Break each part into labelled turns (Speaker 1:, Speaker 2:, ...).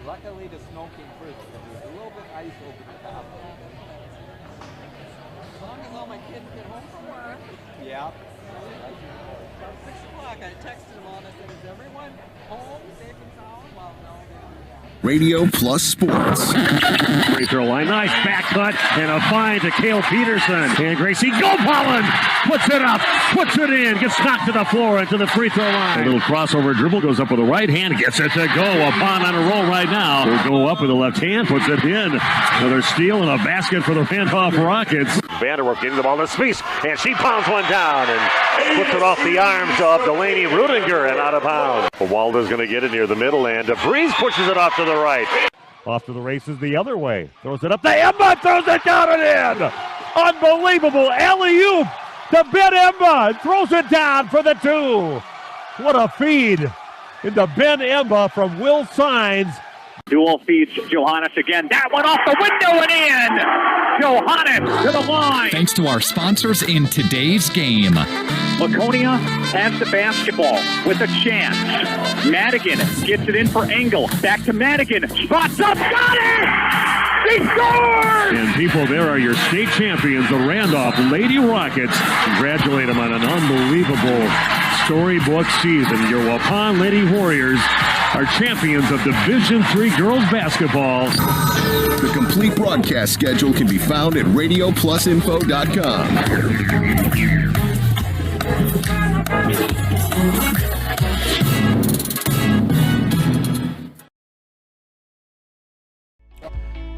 Speaker 1: Luckily, the snow came first because there's a little bit of ice over the top. As long as all my kids get home from work. Yeah. About 6 o'clock, I texted them all and I said, is everyone home, safe and sound? Well, no.
Speaker 2: Radio Plus Sports.
Speaker 3: Free throw line, nice back cut, and a find to Cale Peterson. And Gracie, go Pollen! Puts it up, puts it in, gets knocked to the floor into the free throw line. A little crossover dribble, goes up with the right hand, gets it to go. Upon on a roll right now. Will go up with the left hand, puts it in. Another steal and a basket for the Randolph Rockets. Vanderwerf getting the ball to Spies, and she pounds one down and puts it off the arms of Delaney Rudinger and out of bounds. Walda's going to get it near the middle, and DeVries pushes it off to the right. Off to the races the other way. Throws it up to Emma, throws it down and in. Unbelievable alley-oop to Ben Emma. Throws it down for the two. What a feed into Ben Emma from Will Sines.
Speaker 4: Dual feeds Johannes again. That one off the window and in. Johannes to the line.
Speaker 2: Thanks to our sponsors in today's game.
Speaker 4: Laconia has the basketball with a chance. Madigan gets it in for Engel. Back to Madigan. Spots up. Got it! He scores!
Speaker 3: And people, there are your state champions, the Randolph Lady Rockets. Congratulate them on an unbelievable storybook season. Your Waupun Lady Warriors are champions of Division III girls basketball.
Speaker 2: The complete broadcast schedule can be found at radioplusinfo.com.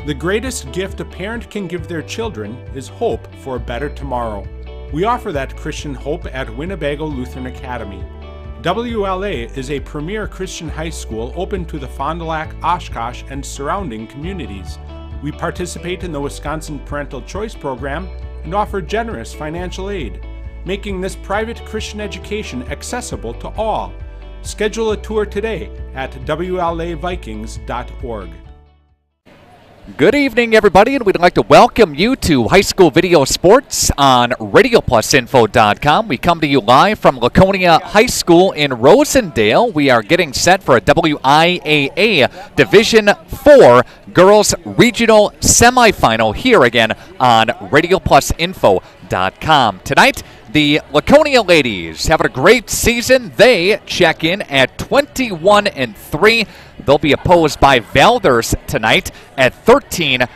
Speaker 5: The greatest gift a parent can give their children is hope for a better tomorrow. We offer that Christian hope at Winnebago Lutheran Academy. WLA is a premier Christian high school open to the Fond du Lac, Oshkosh, and surrounding communities. We participate in the Wisconsin Parental Choice Program and offer generous financial aid, making this private Christian education accessible to all. Schedule a tour today at WLAVikings.org.
Speaker 6: Good evening, everybody, and we'd like to welcome you to High School Video Sports on RadioPlusInfo.com. We come to you live from Laconia High School in Rosendale. We are getting set for a WIAA Division IV Girls Regional Semifinal here again on RadioPlusInfo.com. Tonight, the Laconia ladies having a great season. They check in at 21-3. They'll be opposed by Valders tonight at 13-12.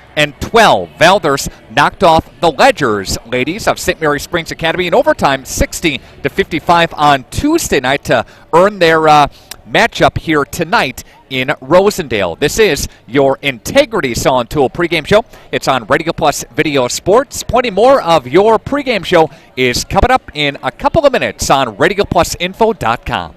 Speaker 6: Valders knocked off the Ledgers ladies of St. Mary Springs Academy in overtime, 60-55 on Tuesday night to earn their matchup here tonight in Rosendale. This is your Integrity Saw Tool pregame show. It's on Radio Plus Video Sports. Plenty more of your pregame show is coming up in a couple of minutes on RadioPlusInfo.com.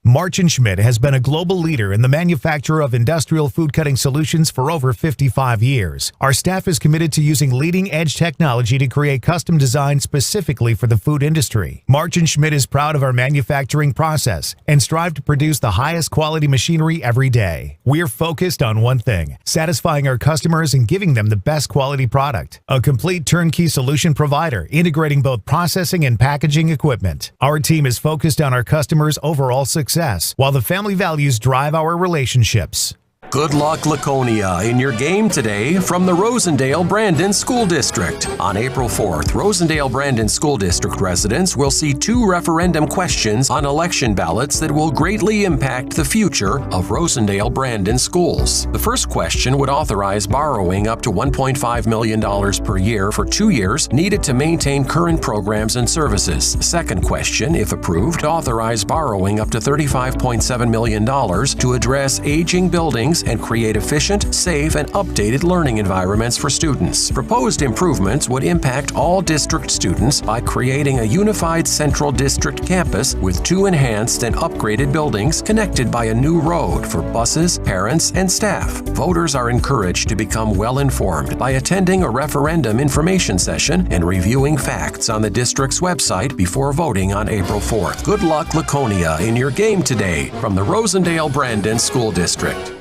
Speaker 7: March & Schmidt has been a global leader in the manufacture of industrial food cutting solutions for over 55 years. Our staff is committed to using leading-edge technology to create custom designs specifically for the food industry. March & Schmidt is proud of our manufacturing process and strive to produce the highest quality machinery every day. We're focused on one thing, satisfying our customers and giving them the best quality product. A complete turnkey solution provider, integrating both processing and packaging equipment. Our team is focused on our customers' overall success, while the family values drive our relationships.
Speaker 8: Good luck, Laconia, in your game today from the Rosendale-Brandon School District. On April 4th, Rosendale-Brandon School District residents will see 2 referendum questions on election ballots that will greatly impact the future of Rosendale-Brandon schools. The first question would authorize borrowing up to $1.5 million per year for 2 years needed to maintain current programs and services. The second question, if approved, authorize borrowing up to $35.7 million to address aging buildings and create efficient, safe, and updated learning environments for students. Proposed improvements would impact all district students by creating a unified central district campus with 2 enhanced and upgraded buildings connected by a new road for buses, parents, and staff. Voters are encouraged to become well-informed by attending a referendum information session and reviewing facts on the district's website before voting on April 4th. Good luck, Laconia, in your game today from the Rosendale-Brandon School District.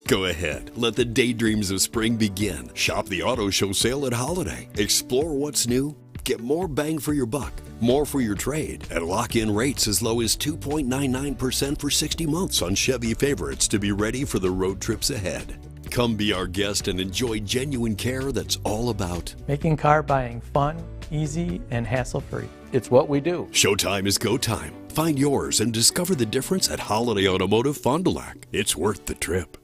Speaker 9: Go ahead, let the daydreams of spring begin. Shop the auto show sale at Holiday. Explore what's new, Get more bang for your buck, more for your trade, and lock in rates as low as 2.99% for 60 months on Chevy favorites to be ready for the road trips ahead. Come be our guest and enjoy genuine care that's all about
Speaker 10: making car buying fun, easy, and hassle-free.
Speaker 11: It's what we do.
Speaker 9: Showtime is go time. Find yours and discover the difference at Holiday Automotive Fond du Lac. It's worth the trip.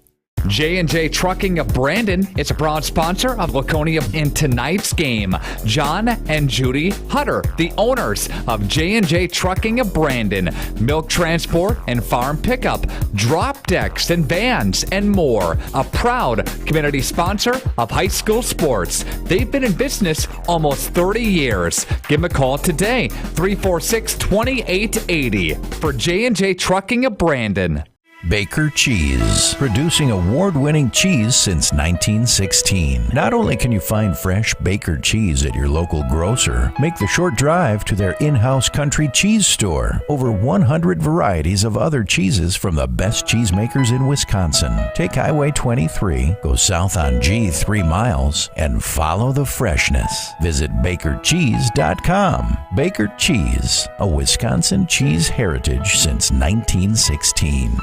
Speaker 6: J&J Trucking of Brandon is a proud sponsor of Laconia in tonight's game. John and Judy Hutter, the owners of J&J Trucking of Brandon. Milk transport and farm pickup, drop decks and vans, and more. A proud community sponsor of high school sports. They've been in business almost 30 years. Give them a call today, 346-2880 for J&J Trucking of Brandon.
Speaker 12: Baker Cheese, producing award-winning cheese since 1916. Not only can you find fresh Baker cheese at your local grocer, make the short drive to their in-house country cheese store. Over 100 varieties of other cheeses from the best cheesemakers in Wisconsin. Take Highway 23, go south on G 3 miles, and follow the freshness. Visit bakercheese.com. Baker Cheese, a Wisconsin cheese heritage since 1916.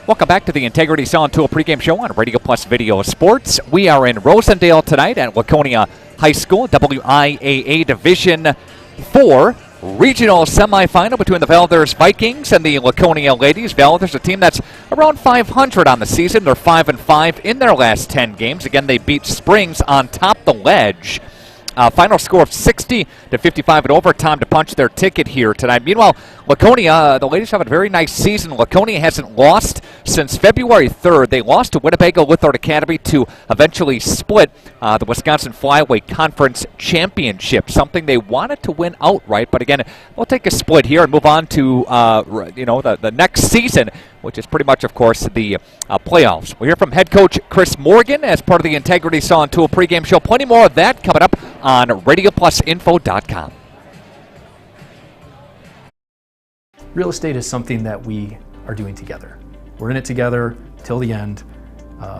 Speaker 6: Welcome back to the Integrity Saw and Tool pregame show on Radio Plus Video Sports. We are in Rosendale tonight at Laconia High School, WIAA Division 4 regional semifinal between the Valders Vikings and the Laconia Ladies. Valders, a team that's around 500 on the season. They're 5-5 in their last 10 games. Again, they beat Springs on top the ledge. Final score of 60-55 in overtime to punch their ticket here tonight. Meanwhile, Laconia, the ladies have a very nice season. Laconia hasn't lost since February 3rd. They lost to Winnebago Lutheran Academy to eventually split the Wisconsin Flyweight Conference Championship, something they wanted to win outright. But again, we'll take a split here and move on to the next season, which is pretty much, of course, the playoffs. We'll hear from head coach Chris Morgan as part of the Integrity Saw and Tool pregame show. Plenty more of that coming up on RadioPlusInfo.com.
Speaker 10: Real estate is something that we are doing together. We're in it together till the end.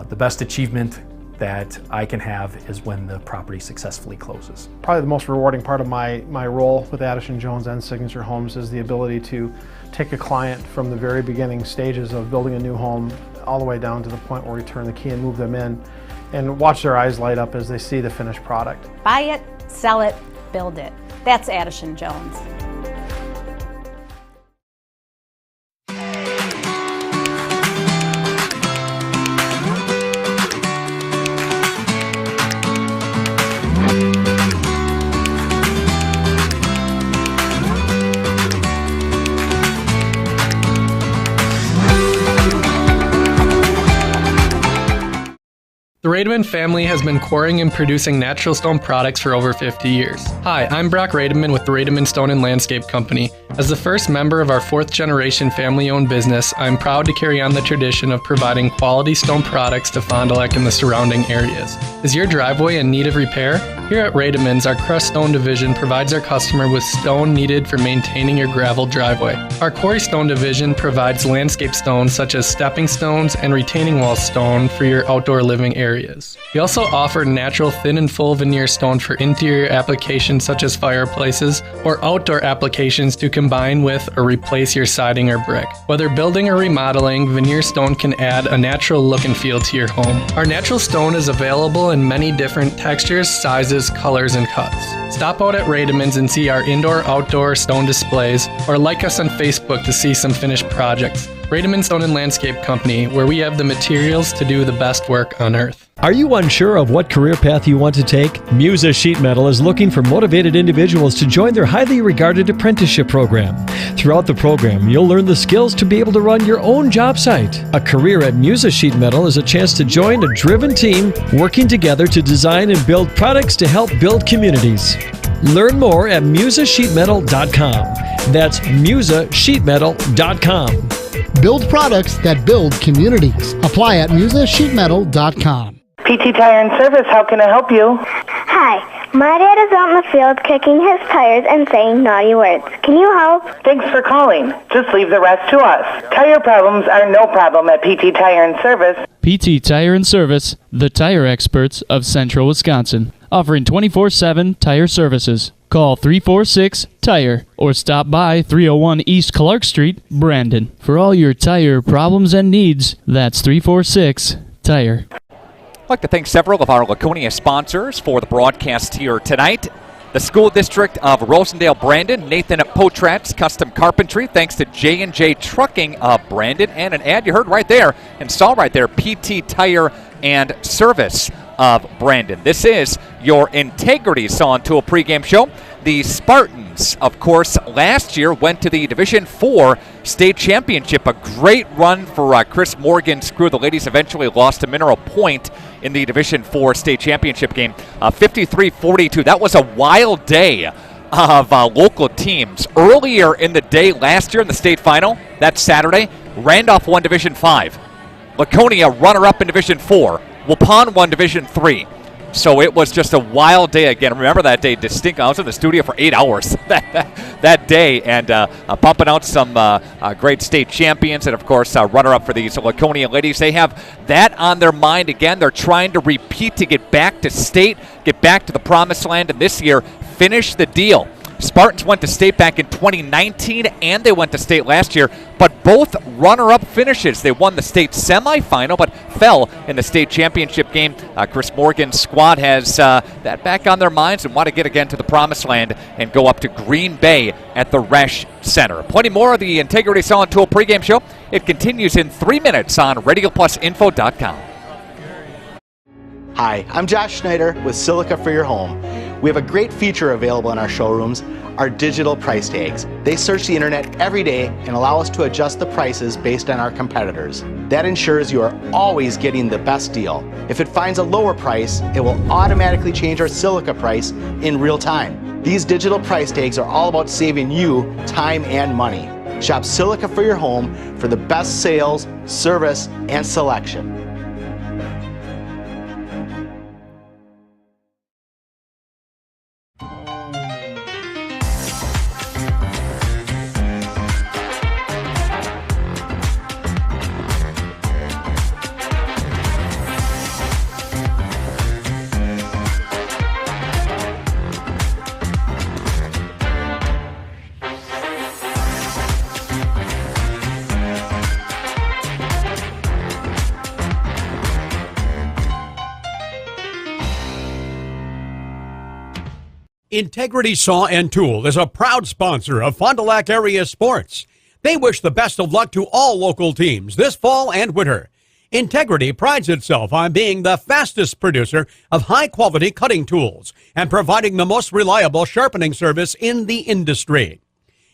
Speaker 10: The best achievement that I can have is when the property successfully closes.
Speaker 13: Probably the most rewarding part of my role with Addison Jones and Signature Homes is the ability to take a client from the very beginning stages of building a new home all the way down to the point where we turn the key and move them in and watch their eyes light up as they see the finished product.
Speaker 14: Buy it, sell it, build it. That's Addison Jones.
Speaker 15: The Rademan family has been quarrying and producing natural stone products for over 50 years. Hi, I'm Brock Rademan with the Rademan Stone and Landscape Company. As the first member of our fourth generation family-owned business, I'm proud to carry on the tradition of providing quality stone products to Fond du Lac and the surrounding areas. Is your driveway in need of repair? Here at Rademan's, our crushed stone division provides our customer with stone needed for maintaining your gravel driveway. Our quarry stone division provides landscape stones such as stepping stones and retaining wall stone for your outdoor living areas. We also offer natural thin and full veneer stone for interior applications such as fireplaces or outdoor applications to combine with or replace your siding or brick. Whether building or remodeling, veneer stone can add a natural look and feel to your home. Our natural stone is available in many different textures, sizes, colors, and cuts. Stop out at Rademan's and see our indoor-outdoor stone displays, or like us on Facebook to see some finished projects. Rademan Stone and Landscape Company, where we have the materials to do the best work on earth.
Speaker 16: Are you unsure of what career path you want to take? Musa Sheet Metal is looking for motivated individuals to join their highly regarded apprenticeship program. Throughout the program, you'll learn the skills to be able to run your own job site. A career at Musa Sheet Metal is a chance to join a driven team working together to design and build products to help build communities. Learn more at musasheetmetal.com. That's musasheetmetal.com.
Speaker 17: Build products that build communities. Apply at musasheetmetal.com.
Speaker 18: PT Tire and Service, how can I help you?
Speaker 19: Hi, my dad is out in the field kicking his tires and saying naughty words. Can you help?
Speaker 18: Thanks for calling. Just leave the rest to us. Tire problems are no problem at PT Tire and Service.
Speaker 20: PT Tire and Service, the tire experts of Central Wisconsin.
Speaker 11: offering 24/7 tire services. Call 346-TIRE or stop by 301 East Clark Street, Brandon. For all your tire problems and needs, that's 346-TIRE.
Speaker 6: I'd like to thank several of our Laconia sponsors for the broadcast here tonight. The School District of Rosendale Brandon, Nathan Potrat's Custom Carpentry, thanks to J&J Trucking of Brandon, and an ad you heard right there and saw right there, PT Tire and Service of Brandon. This is your Integrity Saw and Tool pregame show. The Spartans, of course, last year went to the Division IV state championship. A great run for Chris Morgan's crew. The ladies eventually lost to Mineral Point in the Division IV state championship game, 53-42. That was a wild day of local teams. Earlier in the day last year in the state final, that Saturday, Randolph won Division V. Laconia runner-up in Division IV. Waupun won Division III. So it was just a wild day again. Remember that day distinct. I was in the studio for 8 hours that day and pumping out some great state champions and, of course, runner-up for these Laconia ladies. They have that on their mind again. They're trying to repeat to get back to state, get back to the promised land, and this year finish the deal. Spartans went to state back in 2019 and they went to state last year, but both runner-up finishes. They won the state semifinal but fell in the state championship game. Chris Morgan's squad has that back on their minds and want to get again to the promised land and go up to Green Bay at the Resch Center. Plenty more of the Integrity Saw and Tool pregame show. It continues in 3 minutes on RadioPlusInfo.com.
Speaker 20: Hi, I'm Josh Schneider with Silica for Your Home. We have a great feature available in our showrooms, our digital price tags. They search the internet every day and allow us to adjust the prices based on our competitors. That ensures you are always getting the best deal. If it finds a lower price, it will automatically change our Silica price in real time. These digital price tags are all about saving you time and money. Shop Silica for Your Home for the best sales, service, and selection.
Speaker 21: Integrity Saw and Tool is a proud sponsor of Fond du Lac area sports. They wish the best of luck to all local teams this fall and winter. Integrity prides itself on being the fastest producer of high-quality cutting tools and providing the most reliable sharpening service in the industry.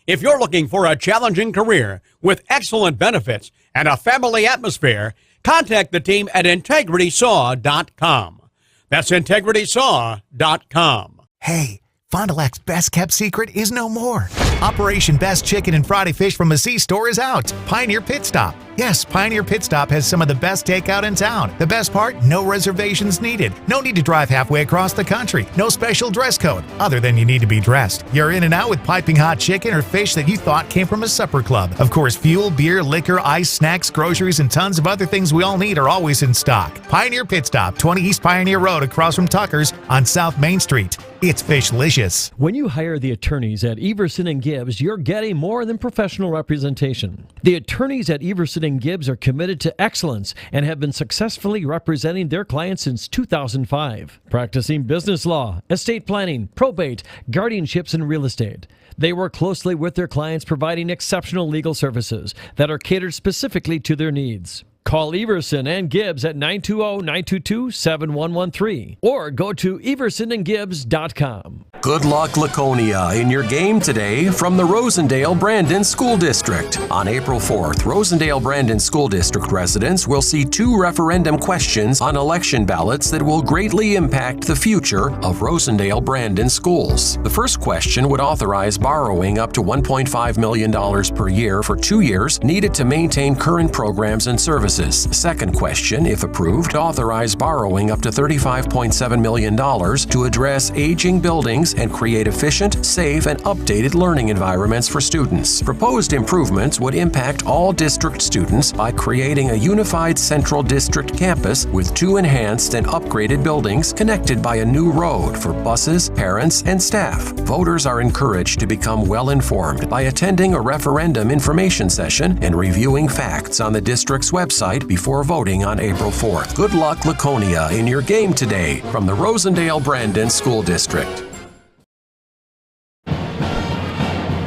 Speaker 21: If you're looking for a challenging career with excellent benefits and a family atmosphere, contact the team at IntegritySaw.com. That's IntegritySaw.com.
Speaker 7: Hey, Fond du Lac's best-kept secret is no more. Operation Best Chicken and Friday Fish from a C-Store is out. Pioneer Pit Stop. Yes, Pioneer Pit Stop has some of the best takeout in town. The best part? No reservations needed. No need to drive halfway across the country. No special dress code, other than you need to be dressed. You're in and out with piping hot chicken or fish that you thought came from a supper club. Of course, fuel, beer, liquor, ice, snacks, groceries, and tons of other things we all need are always in stock. Pioneer Pit Stop, 20 East Pioneer Road across from Tucker's on South Main Street. It's Fishlicious.
Speaker 16: When you hire the attorneys at Everson & Gibbs, you're getting more than professional representation. The attorneys at Everson & Gibbs are committed to excellence and have been successfully representing their clients since 2005, practicing business law, estate planning, probate, guardianships, and real estate. They work closely with their clients, providing exceptional legal services that are catered specifically to their needs. Call Everson and Gibbs at 920-922-7113 or go to eversonandgibbs.com.
Speaker 8: Good luck, Laconia, in your game today from the Rosendale Brandon School District. On April 4th, Rosendale Brandon School District residents will see 2 referendum questions on election ballots that will greatly impact the future of Rosendale Brandon schools. The first question would authorize borrowing up to $1.5 million per year for 2 years needed to maintain current programs and services services. Second question, if approved, authorize borrowing up to $35.7 million to address aging buildings and create efficient, safe, and updated learning environments for students. Proposed improvements would impact all district students by creating a unified central district campus with 2 enhanced and upgraded buildings connected by a new road for buses, parents, and staff. Voters are encouraged to become well-informed by attending a referendum information session and reviewing facts on the district's website before voting on April 4th. Good luck, Laconia, in your game today from the Rosendale-Brandon School District.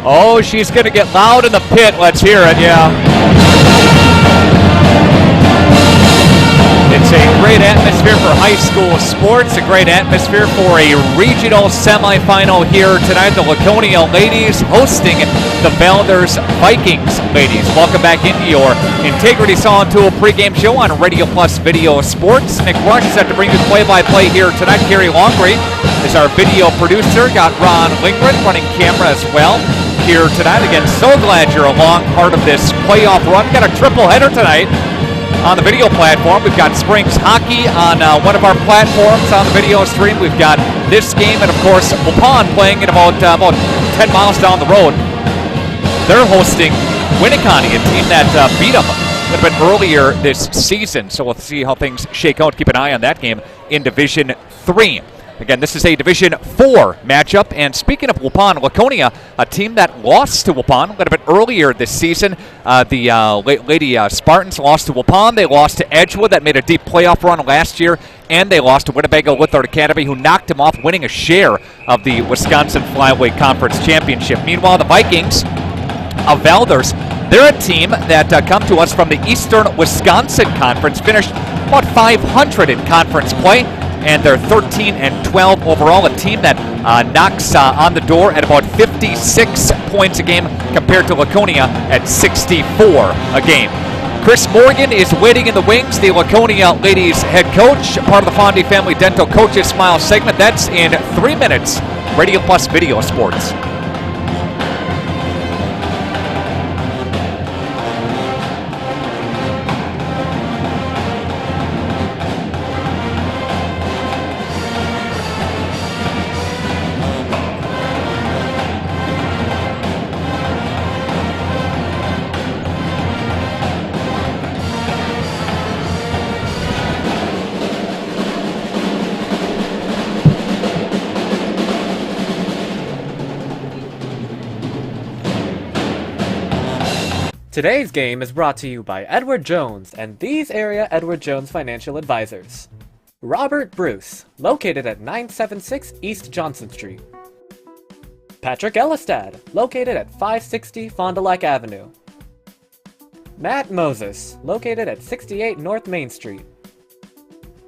Speaker 6: Oh, she's going to get loud in the pit. Let's hear it, It's a great atmosphere for high school sports, a great atmosphere for a regional semifinal here tonight. The Laconia ladies hosting the Valders Vikings ladies. Welcome back into your Integrity Saw and Tool pregame show on Radio Plus Video Sports. Nick Rush is set to bring you the play-by-play here tonight. Carrie Longry is our video producer. Got Ron Lingren running camera as well here tonight. Again, so glad you're along part of this playoff run. Got a triple header tonight on the video platform. We've got Springs hockey on one of our platforms on the video stream. We've got this game, and of course, Waupun playing at about 10 miles down the road. They're hosting Winneconne, a team that beat them a little bit earlier this season. So we'll see how things shake out. Keep an eye on that game in Division 3. Again, this is a Division 4 matchup. And speaking of Waupun, Laconia, a team that lost to Waupun a little bit earlier this season. The Lady Spartans lost to Waupun. They lost to Edgewood, that made a deep playoff run last year. And they lost to Winnebago Lutheran Academy, who knocked them off, winning a share of the Wisconsin Flyweight Conference Championship. Meanwhile, the Vikings of Valders, they're a team that come to us from the Eastern Wisconsin Conference, finished about 500 in conference play. And they're 13-12 overall, a team that knocks on the door at about 56 points a game compared to Laconia at 64 a game. Chris Morgan is waiting in the wings, the Laconia ladies head coach, part of the Fondy Family Dental Coaches Smile segment. That's in 3 minutes. Radio Plus Video Sports.
Speaker 1: Today's game is brought to you by Edward Jones and these area Edward Jones Financial Advisors. Robert Bruce, located at 976 East Johnson Street. Patrick Ellistad, located at 560 Fond du Lac Avenue. Matt Moses, located at 68 North Main Street.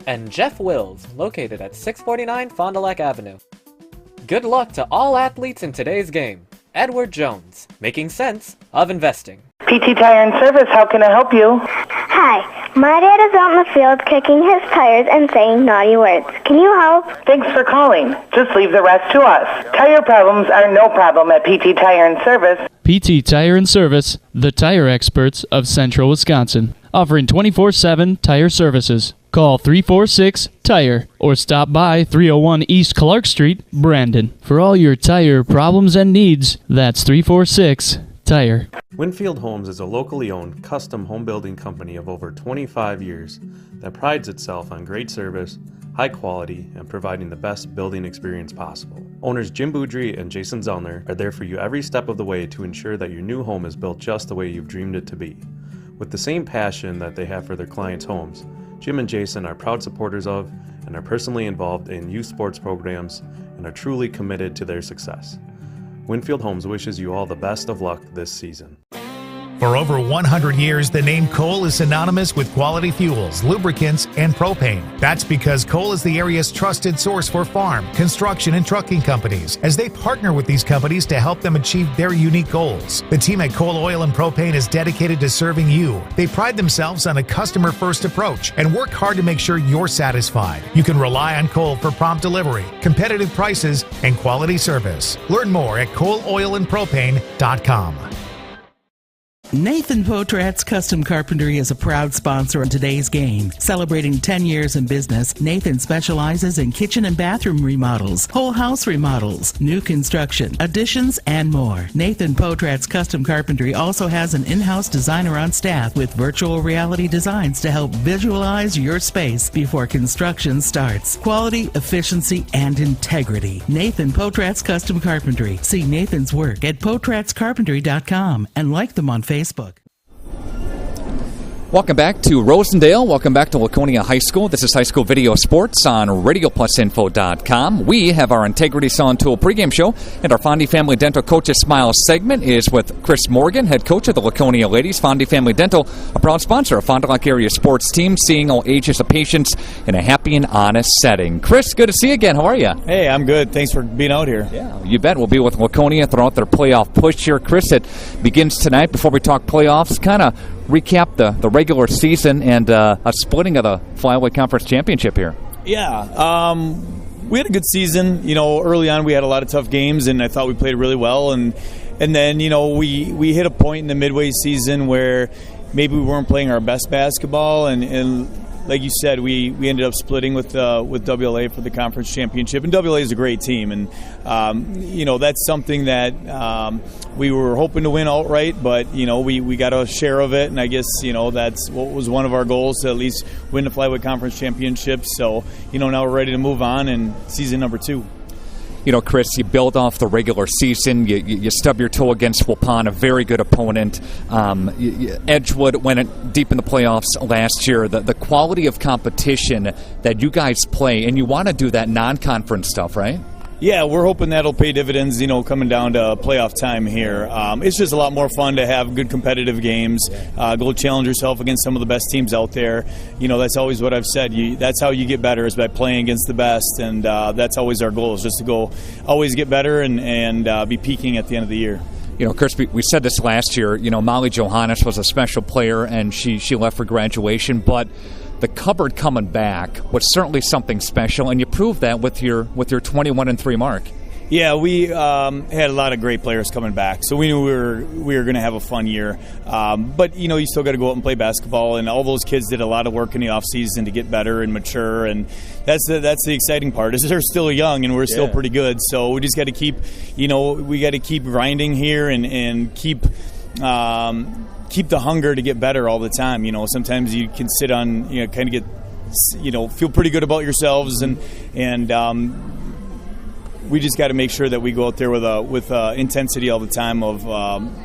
Speaker 1: And Jeff Wills, located at 649 Fond du Lac Avenue. Good luck to all athletes in today's game. Edward Jones, making sense of investing.
Speaker 18: PT Tire and Service, how can I help you?
Speaker 19: Hi, my dad is out in the field kicking his tires and saying naughty words. Can you help?
Speaker 18: Thanks for calling. Just leave the rest to us. Tire problems are no problem at PT Tire and Service.
Speaker 11: PT Tire and Service, the tire experts of Central Wisconsin, offering 24/7 tire services. Call 346-TIRE or stop by 301 East Clark Street, Brandon. For all your tire problems and needs, that's 346-TIRE.
Speaker 22: Winfield Homes is a locally owned, custom home building company of over 25 years that prides itself on great service, high quality, and providing the best building experience possible. Owners Jim Boudry and Jason Zellner are there for you every step of the way to ensure that your new home is built just the way you've dreamed it to be. With the same passion that they have for their clients' homes, Jim and Jason are proud supporters of and are personally involved in youth sports programs and are truly committed to their success. Winfield Homes wishes you all the best of luck this season.
Speaker 7: For over 100 years, the name Cole is synonymous with quality fuels, lubricants, and propane. That's because Cole is the area's trusted source for farm, construction, and trucking companies, as they partner with these companies to help them achieve their unique goals. The team at Cole Oil and Propane is dedicated to serving you. They pride themselves on a customer-first approach and work hard to make sure you're satisfied. You can rely on Cole for prompt delivery, competitive prices, and quality service. Learn more at ColeOilandPropane.com.
Speaker 3: Nathan Potrat's Custom Carpentry is a proud sponsor in today's game. Celebrating 10 years in business, Nathan specializes in kitchen and bathroom remodels, whole house remodels, new construction, additions, and more. Nathan Potrat's Custom Carpentry also has an in-house designer on staff with virtual reality designs to help visualize your space before construction starts. Quality, efficiency, and integrity. Nathan Potrat's Custom Carpentry. See Nathan's work at potratscarpentry.com and like them on Facebook.
Speaker 6: Welcome back to Rosendale. Welcome back to Laconia High School. This is High School Video Sports on RadioPlusInfo.com. We have our Integrity Saw and Tool pregame show, and our Fondy Family Dental Coaches Smile segment is with Chris Morgan, head coach of the Laconia Ladies. Fondy Family Dental, a proud sponsor of Fond du Lac area sports team, seeing all ages of patients in a happy and honest setting. Chris, good to see you again. How are you?
Speaker 4: Hey, I'm good. Thanks for being out here.
Speaker 6: Yeah, you bet. We'll be with Laconia throughout their playoff push here. Chris, it begins tonight. Before we talk playoffs, kind of recap the regular season and a splitting of the Flyweight Conference Championship here.
Speaker 4: Yeah, we had a good season. You know, early on we had a lot of tough games, and I thought we played really well. And then, you know, we hit a point in the midway season where maybe we weren't playing our best basketball, and like you said, we ended up splitting with WLA for the conference championship. And WLA is a great team, and you know, that's something that we were hoping to win outright, but you know, we got a share of it, and I guess, you know, that's what was one of our goals, to at least win the Flyweight Conference Championship. So, you know, now we're ready to move on in season number 2.
Speaker 6: You know, Chris, you build off the regular season. You stub your toe against Waupun, a very good opponent. Edgewood went deep in the playoffs last year. The quality of competition that you guys play, and you want to do that non-conference stuff, right?
Speaker 4: Yeah, we're hoping that'll pay dividends, you know, coming down to playoff time here. It's just a lot more fun to have good competitive games, go challenge yourself against some of the best teams out there. You know, that's always what I've said. That's how you get better, is by playing against the best, and that's always our goal, is just to go always get better and be peaking at the end of the year.
Speaker 6: You know, Chris, we said this last year. You know, Molly Johannes was a special player, and she left for graduation, but the cupboard coming back was certainly something special, and you proved that with your 21-3 mark.
Speaker 4: Yeah, we had a lot of great players coming back, so we knew we were going to have a fun year. But you know, you still got to go out and play basketball, and all those kids did a lot of work in the off season to get better and mature, and that's the exciting part, is they're still young and we're still pretty good. So we just got to keep, you know, we got to keep grinding here and keep the hunger to get better all the time. You know, sometimes you can sit on, you know, kind of get, you know, feel pretty good about yourselves, and we just got to make sure that we go out there with intensity all the time, of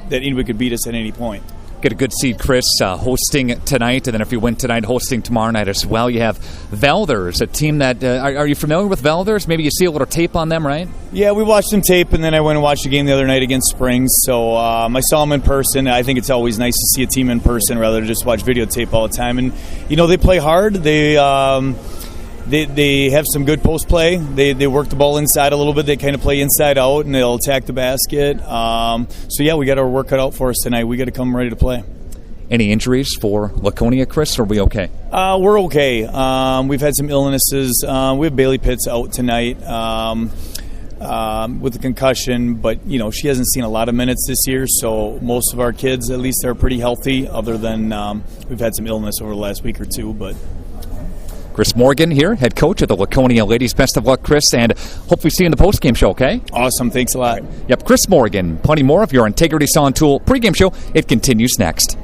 Speaker 4: that anybody could beat us at any point.
Speaker 6: Get a good seed, Chris, hosting tonight, and then if you win tonight, hosting tomorrow night as well. You have Valders, a team that, are you familiar with Valders? Maybe you see a little tape on them, right?
Speaker 4: Yeah, we watched some tape, and then I went and watched a game the other night against Springs, so I saw them in person. I think it's always nice to see a team in person rather than just watch videotape all the time. And, you know, they play hard. They have some good post play. They work the ball inside a little bit. They kind of play inside out, and they'll attack the basket. So, yeah, we got our work cut out for us tonight. We got to come ready to play.
Speaker 6: Any injuries for Laconia, Chris, or are we okay?
Speaker 4: We're okay. We've had some illnesses. We have Bailey Pitts out tonight with a concussion, but, you know, she hasn't seen a lot of minutes this year, so most of our kids, at least, are pretty healthy, other than we've had some illness over the last week or two, but...
Speaker 6: Chris Morgan here, head coach of the Laconia Ladies. Best of luck, Chris, and hope we see you in the postgame show, okay?
Speaker 4: Awesome. Thanks a lot.
Speaker 6: Right. Yep, Chris Morgan. Plenty more of your Integrity Saw and Tool pregame show. It continues next.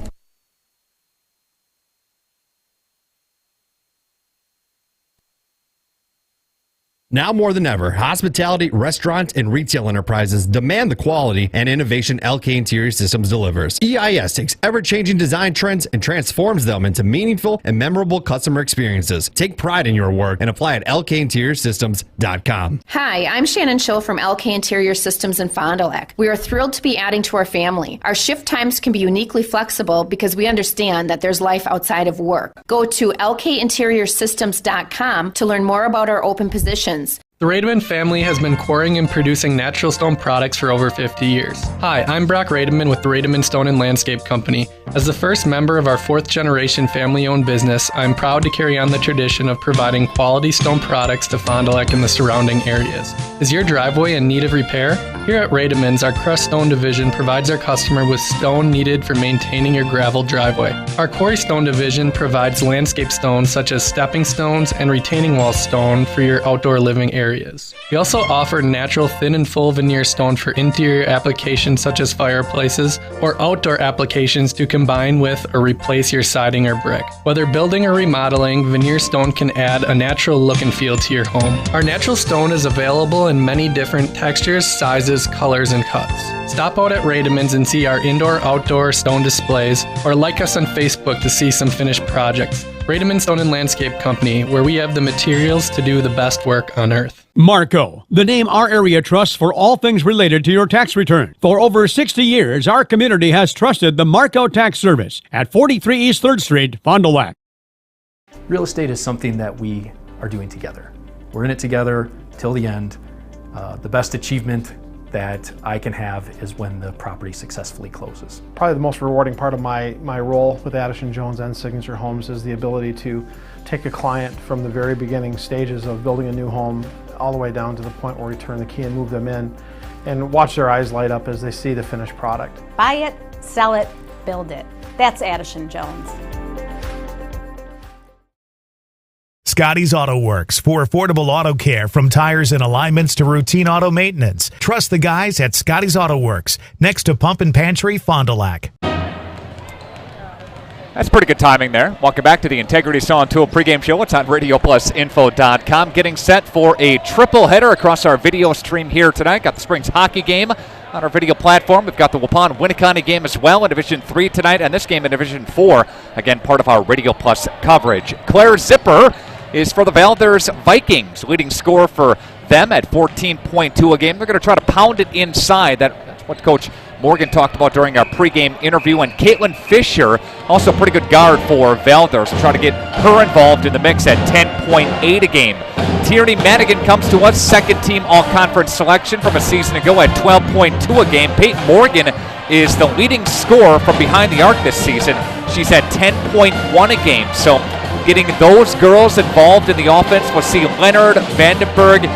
Speaker 23: Now more than ever, hospitality, restaurants, and retail enterprises demand the quality and innovation LK Interior Systems delivers. EIS takes ever-changing design trends and transforms them into meaningful and memorable customer experiences. Take pride in your work and apply at lkinteriorsystems.com.
Speaker 24: Hi, I'm Shannon Schill from LK Interior Systems in Fond du Lac. We are thrilled to be adding to our family. Our shift times can be uniquely flexible because we understand that there's life outside of work. Go to lkinteriorsystems.com to learn more about our open positions.
Speaker 15: The Rademan family has been quarrying and producing natural stone products for over 50 years. Hi, I'm Brock Rademan with the Rademan Stone and Landscape Company, As the first member of our 4th generation family-owned business, I'm proud to carry on the tradition of providing quality stone products to Fond du Lac and the surrounding areas. Is your driveway in need of repair? Here at Rademann's, our crushed stone division provides our customer with stone needed for maintaining your gravel driveway. Our quarry stone division provides landscape stones such as stepping stones and retaining wall stone for your outdoor living areas. We also offer natural thin and full veneer stone for interior applications such as fireplaces or outdoor applications to combine with or replace your siding or brick. Whether building or remodeling, veneer stone can add a natural look and feel to your home. Our natural stone is available in many different textures, sizes, colors, and cuts. Stop out at Rademann's and see our indoor-outdoor stone displays, or like us on Facebook to see some finished projects. Rademann's Stone and Landscape Company, where we have the materials to do the best work on earth.
Speaker 21: Marco, the name our area trusts for all things related to your tax return. For over 60 years, our community has trusted the Marco Tax Service at 43 East 3rd Street, Fond du Lac.
Speaker 10: Real estate is something that we are doing together. We're in it together till the end. The best achievement that I can have is when the property successfully closes.
Speaker 13: Probably the most rewarding part of my role with Addison Jones and Signature Homes is the ability to take a client from the very beginning stages of building a new home all the way down to the point where we turn the key and move them in and watch their eyes light up as they see the finished product.
Speaker 14: Buy it, sell it, build it. That's Addison Jones.
Speaker 7: Scotty's Auto Works for affordable auto care, from tires and alignments to routine auto maintenance. Trust the guys at Scotty's Auto Works, next to Pump and Pantry, Fond du Lac.
Speaker 6: That's pretty good timing there. Welcome back to the Integrity Saw and Tool pregame show. It's on RadioPlusInfo.com. Getting set for a triple header across our video stream here tonight. Got the Springs hockey game on our video platform. We've got the Waupun-Winneconne game as well in Division 3 tonight, and this game in Division 4, again, part of our Radio Plus coverage. Claire Zipper is for the Valders Vikings. Leading scorer for them at 14.2 a game. They're going to try to pound it inside. That's what Coach Morgan talked about during our pregame interview. And Caitlin Fisher, also pretty good guard for Valders. We'll try to get her involved in the mix at 10.8 a game. Tierney Madigan comes to us, second team all-conference selection from a season ago at 12.2 a game. Peyton Morgan is the leading scorer from behind the arc this season. She's at 10.1 a game. So getting those girls involved in the offense. We'll see Leonard Vandenberg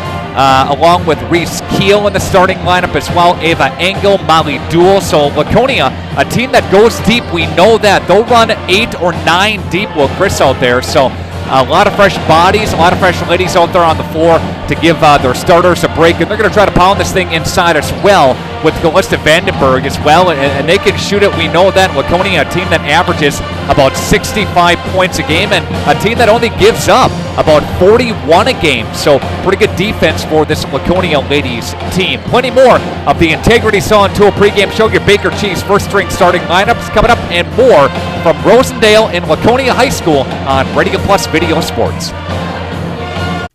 Speaker 6: along with Reese Keel in the starting lineup as well. Ava Engel, Molly Duell. So Laconia, a team that goes deep. We know that. They'll run 8 or 9 deep with Chris out there. So a lot of fresh bodies, a lot of fresh ladies out there on the floor to give their starters a break. And they're going to try to pound this thing inside as well with Calista Vandenberg as well. And they can shoot it. We know that. Laconia, a team that averages about 65 points a game and a team that only gives up about 41 a game. So pretty good defense for this Laconia ladies team. Plenty more of the Integrity Saw and Tool pregame show. Your Baker Cheese first string starting lineups coming up and more from Rosendale and Laconia High School on Radio Plus Video Sports.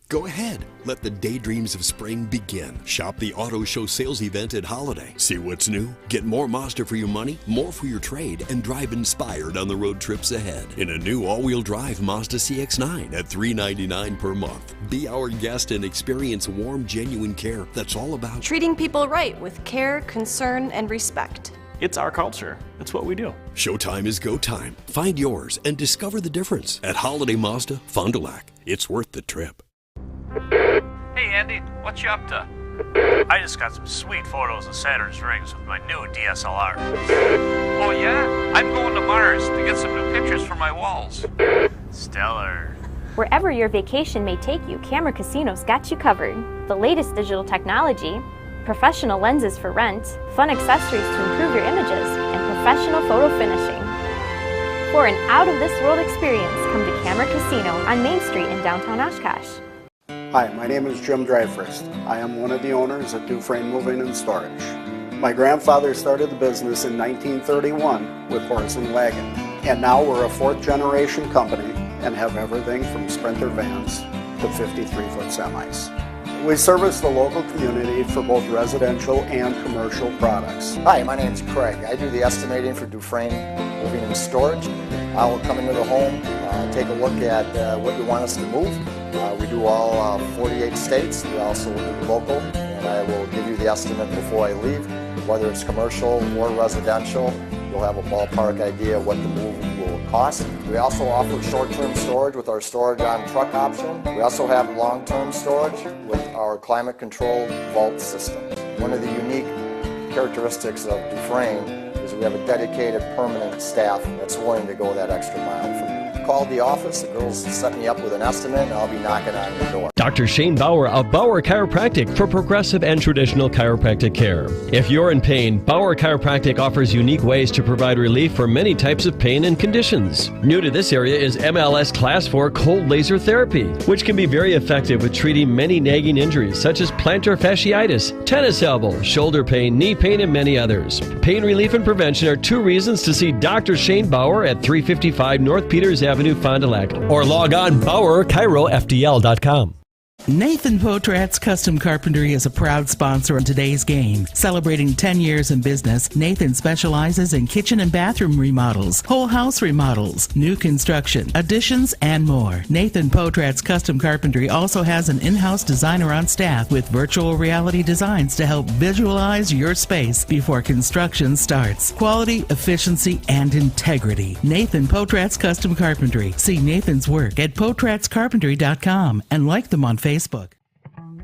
Speaker 2: Go ahead. Let the daydreams of spring begin. Shop the Auto Show sales event at Holiday. See what's new? Get more Mazda for your money, more for your trade, and drive inspired on the road trips ahead. In a new all-wheel drive Mazda CX-9 at $399 per month. Be our guest and experience warm, genuine care that's all about
Speaker 5: treating people right with care, concern, and respect.
Speaker 9: It's our culture. It's what we do.
Speaker 2: Showtime is go time. Find yours and discover the difference at Holiday Mazda, Fond du Lac. It's worth the trip.
Speaker 9: Hey Andy, what you up to? I just got some sweet photos of Saturn's rings with my new DSLR. Oh yeah? I'm going to Mars to get some new pictures for my walls. Stellar.
Speaker 12: Wherever your vacation may take you, Camera Casino's got you covered. The latest digital technology, professional lenses for rent, fun accessories to improve your images, and professional photo finishing. For an out-of-this-world experience, come to Camera Casino on Main Street in downtown Oshkosh.
Speaker 25: Hi, my name is Jim Dreyfus. I am one of the owners of Dufresne Moving and Storage. My grandfather started the business in 1931 with horse and wagon, and now we're a fourth-generation company and have everything from Sprinter vans to 53-foot semis. We service the local community for both residential and commercial products.
Speaker 26: Hi, my name is Craig. I do the estimating for Dufresne Moving and Storage. I will come into the home, take a look at what you want us to move. We do all 48 states. We also do local, and I will give you the estimate before I leave, whether it's commercial or residential. you'll have a ballpark idea of what the move will cost. We also offer short-term storage with our storage on truck option. We also have long-term storage with our climate-controlled vault system. One of the unique characteristics of Dufresne is we have a dedicated permanent staff that's willing to go that extra mile for you. Called the office, the girls set me up with an estimate, and I'll be knocking on your door.
Speaker 1: Dr. Shane Bauer of Bauer Chiropractic for progressive and traditional chiropractic care. If you're in pain, Bauer Chiropractic offers unique ways to provide relief for many types of pain and conditions. New to this area is MLS Class 4 cold laser therapy, which can be very effective with treating many nagging injuries such as plantar fasciitis, tennis elbow, shoulder pain, knee pain, and many others. Pain relief and prevention are 2 reasons to see Dr. Shane Bauer at 355 North Peters Avenue, Fond du Lac, or log on BauerChiroFDL.com.
Speaker 3: Nathan Potrat's Custom Carpentry is a proud sponsor in today's game. Celebrating 10 years in business, Nathan specializes in kitchen and bathroom remodels, whole house remodels, new construction, additions, and more. Nathan Potrat's Custom Carpentry also has an in-house designer on staff with virtual reality designs to help visualize your space before construction starts. Quality, efficiency, and integrity. Nathan Potrat's Custom Carpentry. See Nathan's work at potratscarpentry.com and like them on Facebook.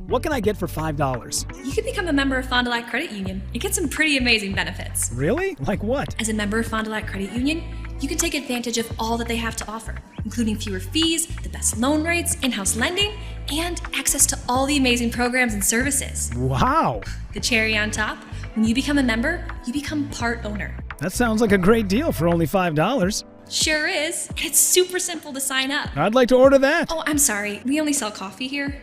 Speaker 8: What can I get for $5?
Speaker 16: You can become a member of Fond du Lac Credit Union and get some pretty amazing benefits.
Speaker 8: Really? Like what?
Speaker 16: As a member of Fond du Lac Credit Union, you can take advantage of all that they have to offer, including fewer fees, the best loan rates, in-house lending, and access to all the amazing programs and services.
Speaker 8: Wow!
Speaker 16: The cherry on top, when you become a member, you become part owner.
Speaker 8: That sounds like a great deal for only $5.
Speaker 16: Sure is. And it's super simple to sign up.
Speaker 8: I'd like to order that.
Speaker 16: Oh, I'm sorry. We only sell coffee here.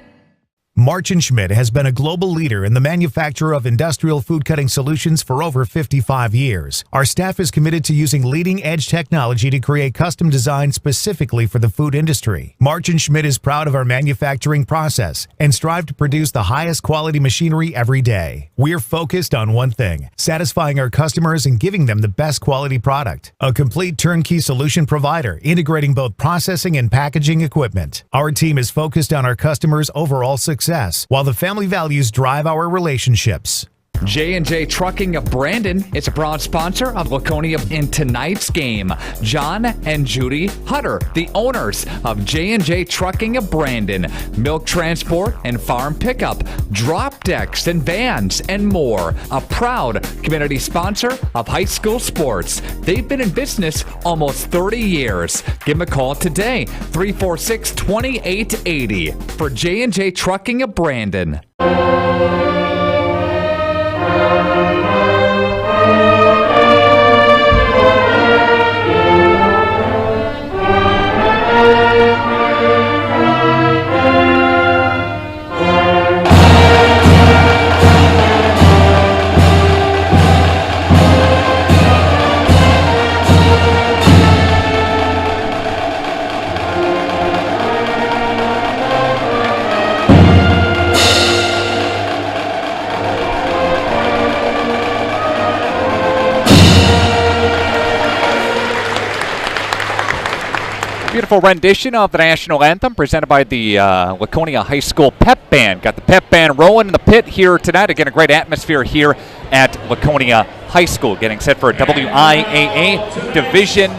Speaker 7: March & Schmidt has been a global leader in the manufacture of industrial food cutting solutions for over 55 years. Our staff is committed to using leading-edge technology to create custom designs specifically for the food industry. March & Schmidt is proud of our manufacturing process and strive to produce the highest quality machinery every day. We're focused on one thing, satisfying our customers and giving them the best quality product. A complete turnkey solution provider, integrating both processing and packaging equipment. Our team is focused on our customers' overall success, while the family values drive our relationships.
Speaker 6: J&J Trucking of Brandon is a proud sponsor of Laconia in tonight's game. John and Judy Hutter, the owners of J&J Trucking of Brandon. Milk transport and farm pickup, drop decks and vans, and more. A proud community sponsor of high school sports. They've been in business almost 30 years. Give them a call today, 346-2880 for J&J Trucking of Brandon. Beautiful rendition of the national anthem presented by the Laconia High School Pep Band. Got the Pep Band rolling in the pit here tonight. Again, a great atmosphere here at Laconia High School. Getting set for a WIAA Division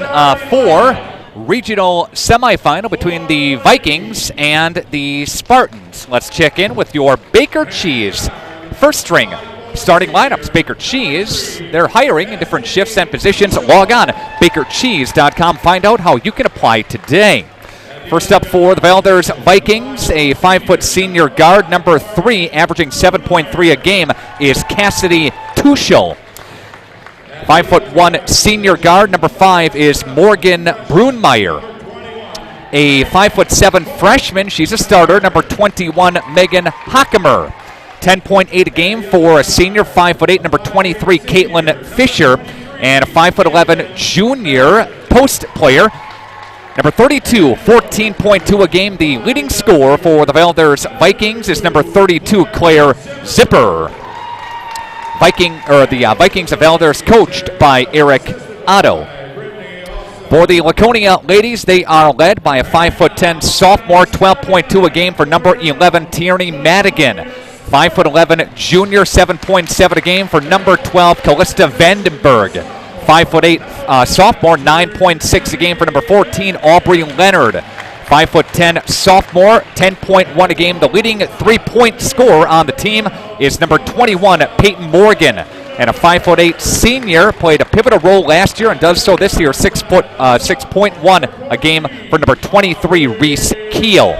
Speaker 6: 4 regional semifinal between the Vikings and the Spartans. Let's check in with your Baker Cheese first string starting lineups. Baker Cheese, they're hiring in different shifts and positions. Log on, bakercheese.com. Find out how you can apply today. First up for the Valders Vikings, a 5-foot senior guard, number 3, averaging 7.3 a game, is Cassidy Tuchel. 5'1" senior guard, number 5, is Morgan Brunmeyer. A 5'7" freshman, she's a starter, number 21, Megan Hockemer. 10.8 a game for a senior, 5'8", number 23, Caitlin Fisher, and a 5'11" junior post player, number 32, 14.2 a game. The leading scorer for the Valders Vikings is number 32, Claire Zipper. The Vikings of Valders, coached by Eric Otto. For the Laconia ladies, they are led by a 5'10" sophomore, 12.2 a game for number 11, Tierney Madigan. 5'11" junior, 7.7 a game for number 12, Callista Vandenberg. 5'8" sophomore, 9.6 a game for number 14, Aubrey Leonard. 5'10" sophomore, 10.1 a game. The leading 3-point scorer on the team is number 21, Peyton Morgan. And a 5'8" senior, played a pivotal role last year and does so this year, 6.1 a game for number 23, Reese Keel.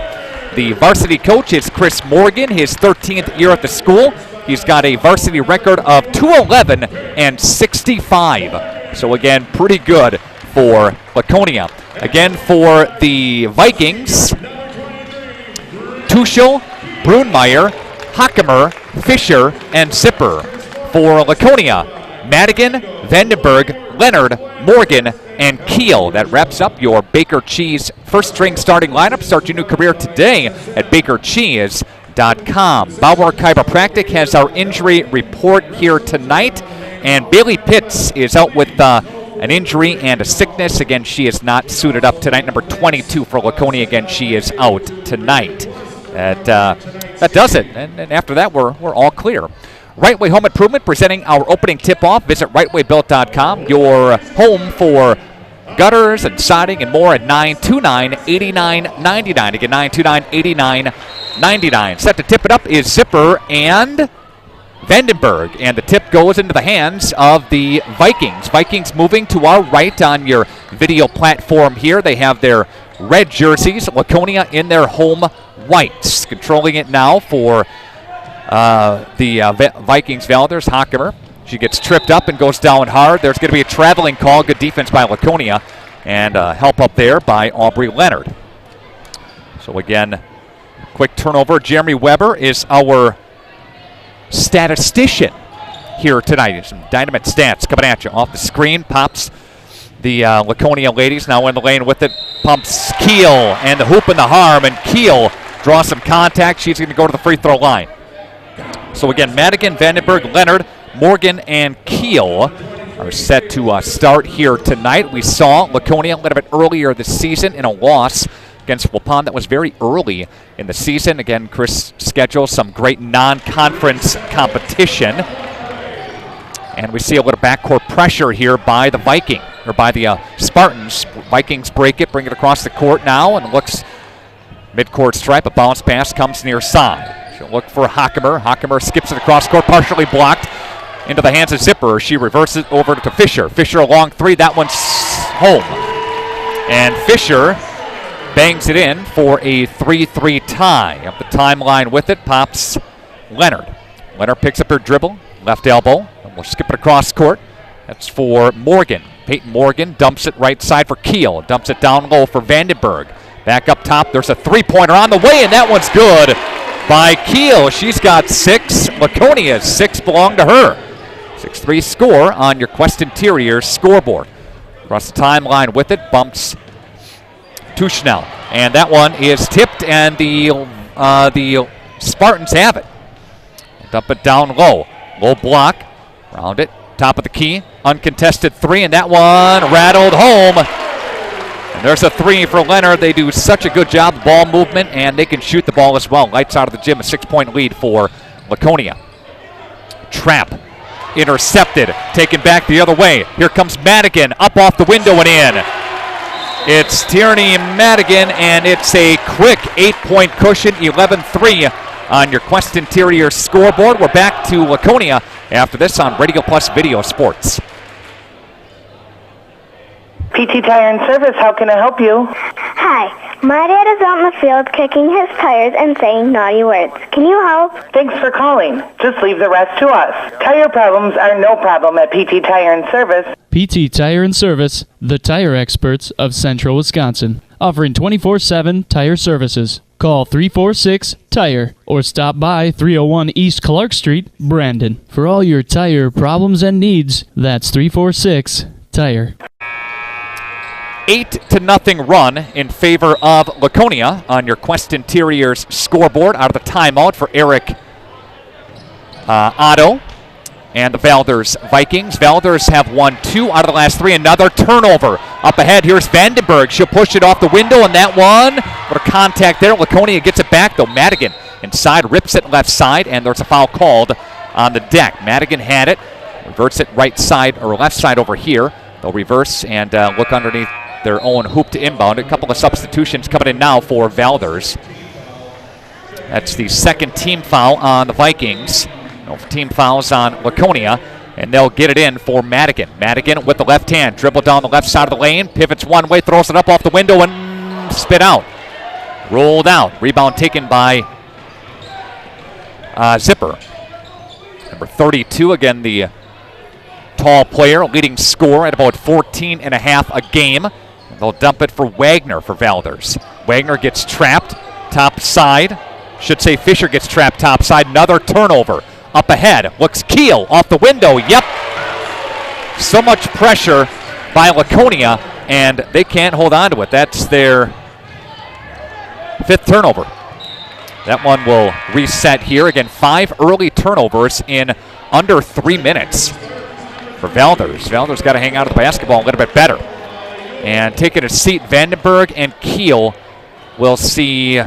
Speaker 6: The varsity coach is Chris Morgan, his 13th year at the school. He's got a varsity record of 211 and 65. So again, pretty good for Laconia. Again, for the Vikings, Tuchel, Brunmeyer, Hockemer, Fisher, and Zipper. For Laconia, Madigan, Vandenberg, Leonard, Morgan, and Keel. That wraps up your Baker Cheese first-string starting lineup. Start your new career today at bakercheese.com. Bauer Chiropractic has our injury report here tonight, and Bailey Pitts is out with an injury and a sickness. Again, she is not suited up tonight. Number 22 for Laconia. Again, she is out tonight. That does it, and after that, we're all clear. Right Way Home Improvement presenting our opening tip-off. Visit rightwaybuilt.com, your home for gutters and siding and more at 929-8999. Again, 929-8999. Set to tip it up is Zipper and Vandenberg, and the tip goes into the hands of the Vikings. Vikings moving to our right on your video platform here. They have their red jerseys, Laconia in their home whites. Controlling it now for the Vikings, Valders, Hockemer. She gets tripped up and goes down hard. There's going to be a traveling call. Good defense by Laconia, and help up there by Aubrey Leonard. So again, quick turnover. Jeremy Weber is our statistician here tonight. Some dynamite stats coming at you. Off the screen, pops the Laconia ladies. Now in the lane with it, pumps Keel, and the hoop and the harm, and Keel draws some contact. She's going to go to the free throw line. So again, Madigan, Vandenberg, Leonard, Morgan, and Keel are set to start here tonight. We saw Laconia a little bit earlier this season in a loss against Waupun. That was very early in the season. Again, Chris schedules some great non-conference competition. And we see a little backcourt pressure here by the Spartans. Vikings break it, bring it across the court now, and looks midcourt stripe. A bounce pass comes near side. She'll look for Hockemer. Hockemer skips it across court, partially blocked into the hands of Zipper. She reverses it over to Fisher. Fisher a long three. That one's home. And Fisher bangs it in for a 3-3 tie. Up the timeline with it pops Leonard. Leonard picks up her dribble, left elbow, and we'll skip it across court. That's for Morgan. Peyton Morgan dumps it right side for Keel. Dumps it down low for Vandenberg. Back up top, there's a three-pointer on the way, and that one's good by Keel. She's got 6. Laconia's 6 belong to her. 6-3 score on your Quest Interior scoreboard. Across the timeline with it, bumps Tushnell. And that one is tipped, and the Spartans have it. Dump it down low. Low block. Round it. Top of the key. Uncontested 3, and that one rattled home. And there's a 3 for Leonard. They do such a good job of ball movement, and they can shoot the ball as well. Lights out of the gym, a 6-point lead for Laconia. Trap. Intercepted. Taken back the other way. Here comes Madigan. Up off the window and in. It's Tierney Madigan, and it's a quick 8-point cushion, 11-3 on your Quest Interior scoreboard. We're back to Laconia after this on Radio Plus Video Sports.
Speaker 11: PT Tire and Service, how can I help you?
Speaker 17: Hi, my dad is out in the field kicking his tires and saying naughty words. Can you help?
Speaker 11: Thanks for calling. Just leave the rest to us. Tire problems are no problem at PT Tire and Service.
Speaker 18: PT Tire and Service, the tire experts of Central Wisconsin, offering 24/7 tire services. Call 346-TIRE or stop by 301 East Clark Street, Brandon. For all your tire problems and needs, that's 346-TIRE.
Speaker 6: 8-0 run in favor of Laconia on your Quest Interiors scoreboard. Out of the timeout for Eric Otto and the Valders Vikings. Valders have won 2 out of the last 3. Another turnover. Up ahead, here's Vandenberg. She'll push it off the window, and that one, what a contact there. Laconia gets it back, though. Madigan inside, rips it left side, and there's a foul called on the deck. Madigan had it, reverts it right side or left side over here They'll reverse and look underneath their own hoop to inbound. A couple of substitutions coming in now for Valders. That's the second team foul on the Vikings. No team fouls on Laconia, and they'll get it in for Madigan. Madigan with the left hand, dribble down the left side of the lane, pivots one way, throws it up off the window, and spit out. Rolled out. Rebound taken by Zipper. Number 32, again, the tall player, leading scorer at about 14 and a half a game. They'll dump it for Wagner for Valders. Wagner gets trapped, top side. Should say Fisher gets trapped top side. Another turnover. Up ahead. Looks Keel off the window. Yep. So much pressure by Laconia, and they can't hold on to it. That's their 5th turnover. That one will reset here. Again, 5 early turnovers in under 3 minutes for Valders. Valders got to hang out of the basketball a little bit better. And taking a seat, Vandenberg and Keel will see,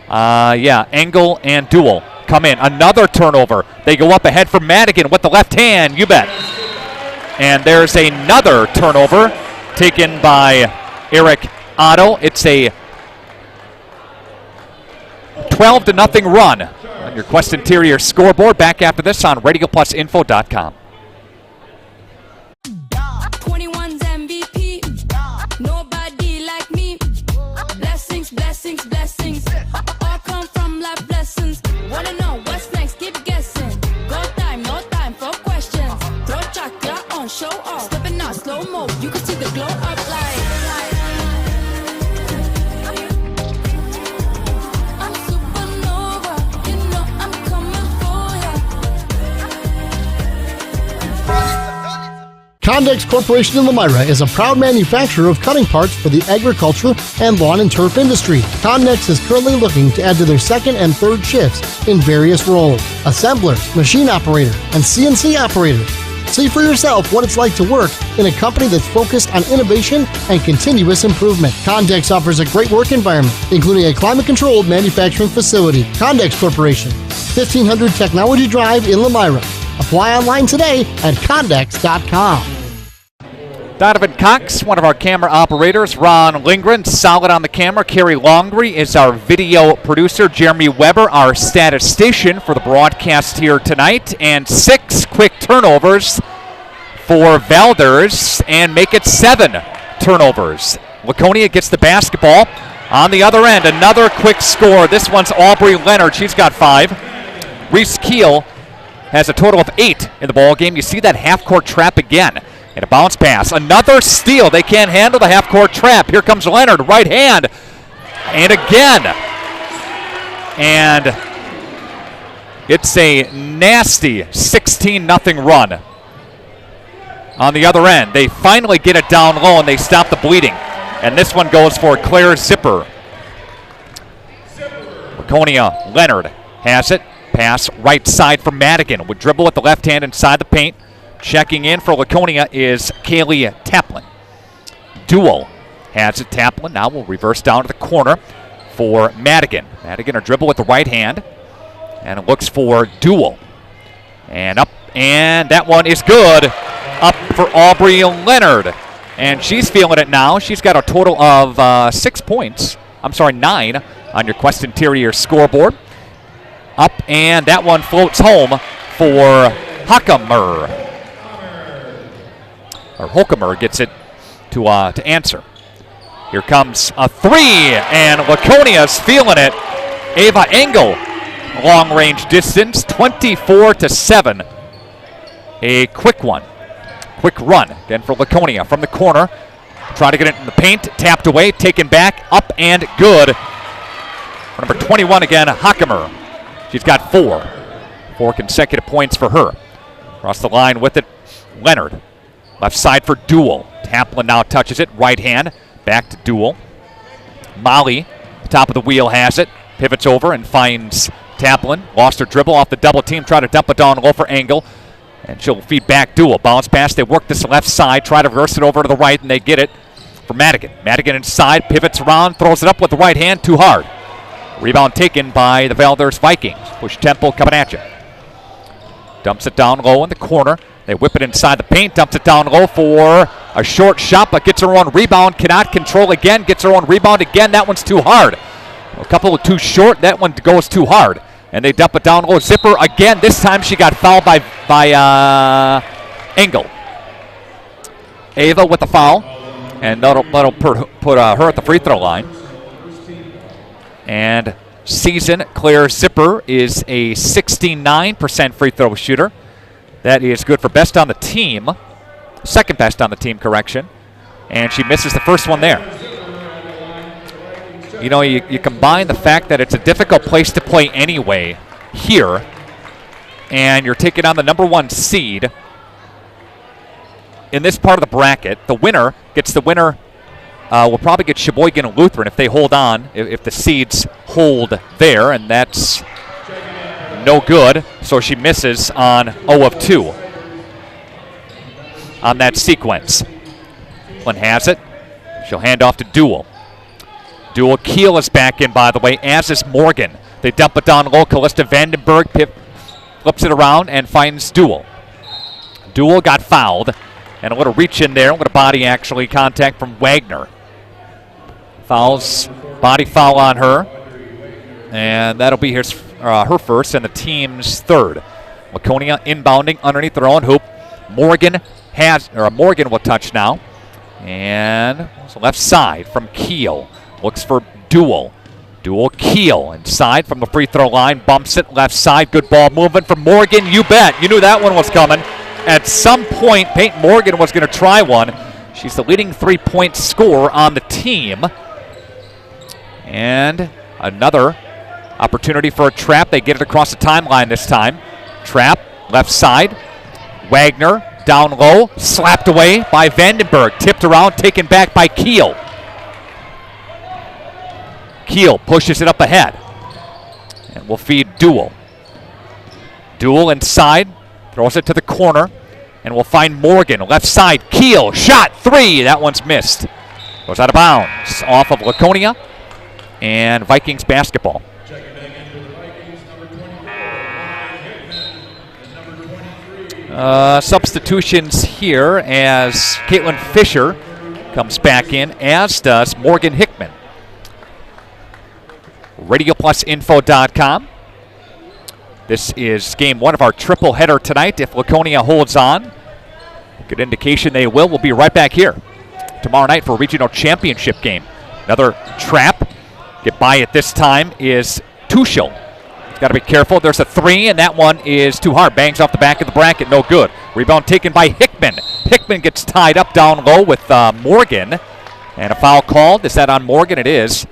Speaker 6: Engel and Duell come in. Another turnover. They go up ahead for Madigan with the left hand, you bet. And there's another turnover taken by Eric Otto. It's a 12-0 run on your Quest Interior scoreboard. Back after this on RadioPlusInfo.com.
Speaker 4: 21's MVP, nobody like me. Blessings, blessings, blessings, all come from life lessons. Wanna know what's next? Keep guessing. Go time, no time for questions. Throw chocolate on, show off. Stepping out slow mo, you can see the glow up like.
Speaker 19: Condex Corporation in Lomira is a proud manufacturer of cutting parts for the agriculture and lawn and turf industry. Condex is currently looking to add to their second and third shifts in various roles: assemblers, machine operator, and CNC operator. See for yourself what it's like to work in a company that's focused on innovation and continuous improvement. Condex offers a great work environment, including a climate-controlled manufacturing facility. Condex Corporation, 1500 Technology Drive in Lomira. Apply online today at Condex.com.
Speaker 6: Donovan Cox, one of our camera operators. Ron Lindgren, solid on the camera. Carrie Longry is our video producer. Jeremy Weber, our statistician for the broadcast here tonight. And 6 quick turnovers for Valders and make it 7 turnovers. Laconia gets the basketball. On the other end, another quick score. This one's Aubrey Leonard. She's got 5. Reese Keel has a total of 8 in the ball game. You see that half-court trap again. And a bounce pass. Another steal. They can't handle the half-court trap. Here comes Leonard. Right hand. And again. And it's a nasty 16-0 run. On the other end, they finally get it down low and they stop the bleeding. And this one goes for Claire Zipper. Laconia Leonard has it. Pass right side for Madigan. Would dribble with the left hand inside the paint. Checking in for Laconia is Kaylee Taplin. Duell has it. Taplin now will reverse down to the corner for Madigan. Madigan a dribble with the right hand. And it looks for Duell. And up. And that one is good. Up for Aubrey Leonard. And she's feeling it now. She's got a total of 6 points. 9 on your Quest Interior scoreboard. Up, and that one floats home for Hockemer. Or Holcomer gets it to answer. Here comes a 3, and Laconia's feeling it. Ava Engel, long range distance, 24-7. A quick one. Quick run again for Laconia from the corner. Trying to get it in the paint, tapped away, taken back, up and good. For number 21 again, Hockemer. She's got 4 consecutive points for her. Across the line with it, Leonard. Left side for Duell. Taplin now touches it, right hand, back to Duell. Molly, top of the wheel, has it. Pivots over and finds Taplin. Lost her dribble off the double team, try to dump it down low for Engel. And she'll feed back Duell. Bounce pass, they work this left side, try to reverse it over to the right, and they get it for Madigan. Madigan inside, pivots around, throws it up with the right hand, too hard. Rebound taken by the Valders Vikings. Push tempo coming at you. Dumps it down low in the corner. They whip it inside the paint, dumps it down low for a short shot, but gets her own rebound, cannot control again, gets her own rebound again. That one's too hard. A couple of too short, that one goes too hard. And they dump it down low. Zipper again. This time she got fouled by Engel. Ava with the foul, and that'll put her at the free throw line. And season Claire Zipper is a 69% free throw shooter. That is good for best on the team. Second best on the team, correction. And she misses the first one there. You know, you combine the fact that it's a difficult place to play anyway here, and you're taking on the #1 seed in this part of the bracket. The winner gets the winner. Will probably get Sheboygan and Lutheran if they hold on, if the seeds hold there, and that's no good. So she misses on 0 of 2 on that sequence. One has it. She'll hand off to Duel. Duel Keel is back in, by the way, as is Morgan. They dump it down low. Callista Vandenberg flips it around and finds Duel. Duel got fouled, and a little reach in there, a little body actually contact from Wagner. Fouls, body foul on her, and that'll be her first and the team's third. Laconia inbounding underneath their own hoop. Morgan will touch now, and left side from Keel. Looks for Duel. Duel Keel inside from the free throw line. Bumps it left side. Good ball movement from Morgan. You bet. You knew that one was coming. At some point, Peyton Morgan was going to try one. She's the leading 3-point scorer on the team. And another opportunity for a trap. They get it across the timeline this time. Trap, left side. Wagner down low. Slapped away by Vandenberg. Tipped around, taken back by Keel. Keel pushes it up ahead. And will feed Duel. Duel inside. Throws it to the corner. And we'll find Morgan. Left side. Keel. Shot. 3. That one's missed. Goes out of bounds. Off of Laconia. And Vikings basketball. Substitutions here as Caitlin Fisher comes back in, as does Morgan Hickman. RadioPlusInfo.com. This is game 1 of our triple header tonight. If Laconia holds on, good indication they will. We'll be right back here tomorrow night for a regional championship game. Another trap. Get by it this time is Tuchel. Got to be careful. There's a 3, and that one is too hard. Bangs off the back of the bracket. No good. Rebound taken by Hickman. Hickman gets tied up down low with Morgan. And a foul called. Is that on Morgan? It is.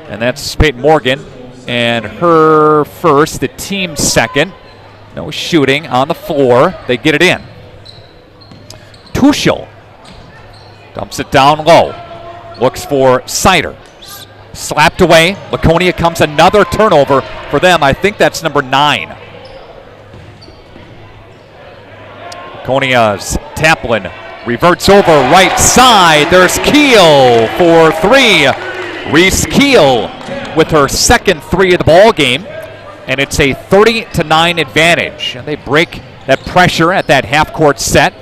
Speaker 6: And that's Peyton Morgan. And her first, the team second. No shooting on the floor. They get it in. Tuchel dumps it down low. Looks for Sider. Slapped away. Laconia comes another turnover for them. I think that's number 9. Laconia's Taplin reverts over right side. There's Keel for 3. Reese Keel with her second 3 of the ball game. And it's a 30-9 advantage. And they break that pressure at that half-court set.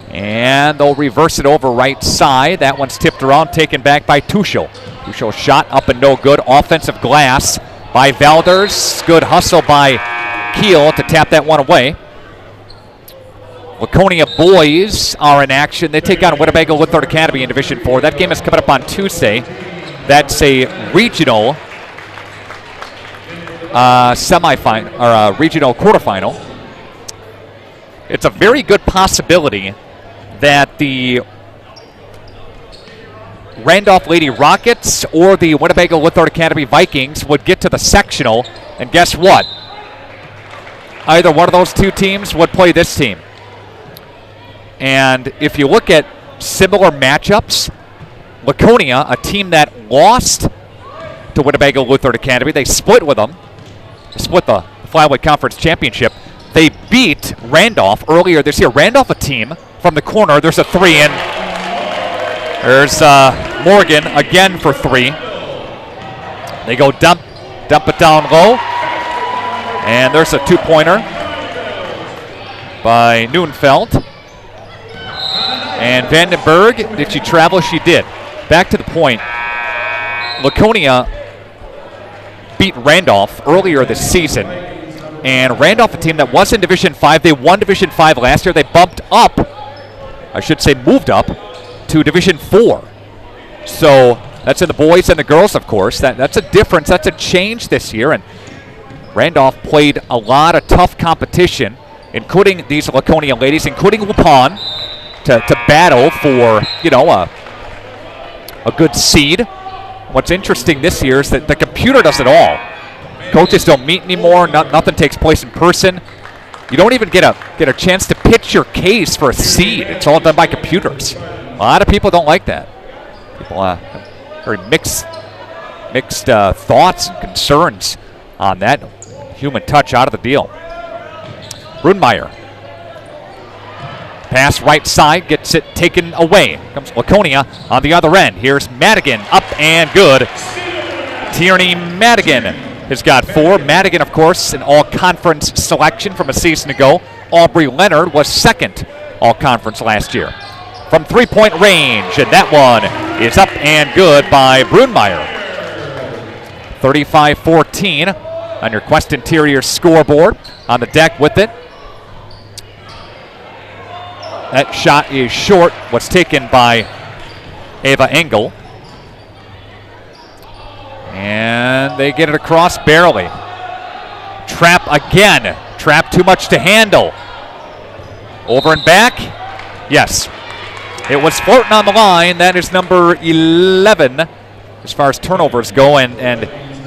Speaker 6: And they'll reverse it over right side. That one's tipped around, taken back by Tuchel. Tuchel shot up and no good. Offensive glass by Valders. Good hustle by Keel to tap that one away. Laconia boys are in action. They take on Winnebago Lutheran Academy in Division 4. That game is coming up on Tuesday. That's a regional semifinal, or a regional quarterfinal. It's a very good possibility that the Randolph Lady Rockets or the Winnebago Lutheran Academy Vikings would get to the sectional, and guess what? Either one of those two teams would play this team. And if you look at similar matchups, Laconia, a team that lost to Winnebago Lutheran Academy, they split with them, split the Flyweight Conference Championship. They beat Randolph earlier this year. Randolph, a team from the corner. There's a 3 in. There's Morgan again for 3. They go dump it down low. And there's a 2-pointer. by Neufeld. And Vandenberg, did she travel? She did. Back to the point. Laconia beat Randolph earlier this season. And Randolph, a team that was in Division 5, they won Division 5 last year. They bumped up, I should say moved up, to Division 4. So that's in the boys and the girls, of course. That's a difference. That's a change this year. And Randolph played a lot of tough competition, including these Laconia ladies, including Waupun, to battle for, a good seed. What's interesting this year is that the computer does it all. Coaches don't meet anymore. Nothing takes place in person. You don't even get a chance to pitch your case for a seed. It's all done by computers. A lot of people don't like that. People have very mixed thoughts and concerns on that. Human touch out of the deal. Brunmeyer. Pass right side, gets it taken away. Comes Laconia on the other end. Here's Madigan, up and good. Tierney Madigan has got 4. Madigan, of course, an all-conference selection from a season ago. Aubrey Leonard was second all-conference last year. From three-point range, and that one is up and good by Brunmeyer. 35-14 on your Quest Interior scoreboard. On the deck with it. That shot is short. Was taken by Ava Engel. And they get it across barely. Trap again. Trap too much to handle. Over and back. Yes. It was floating on the line. That is number 11 as far as turnovers go. And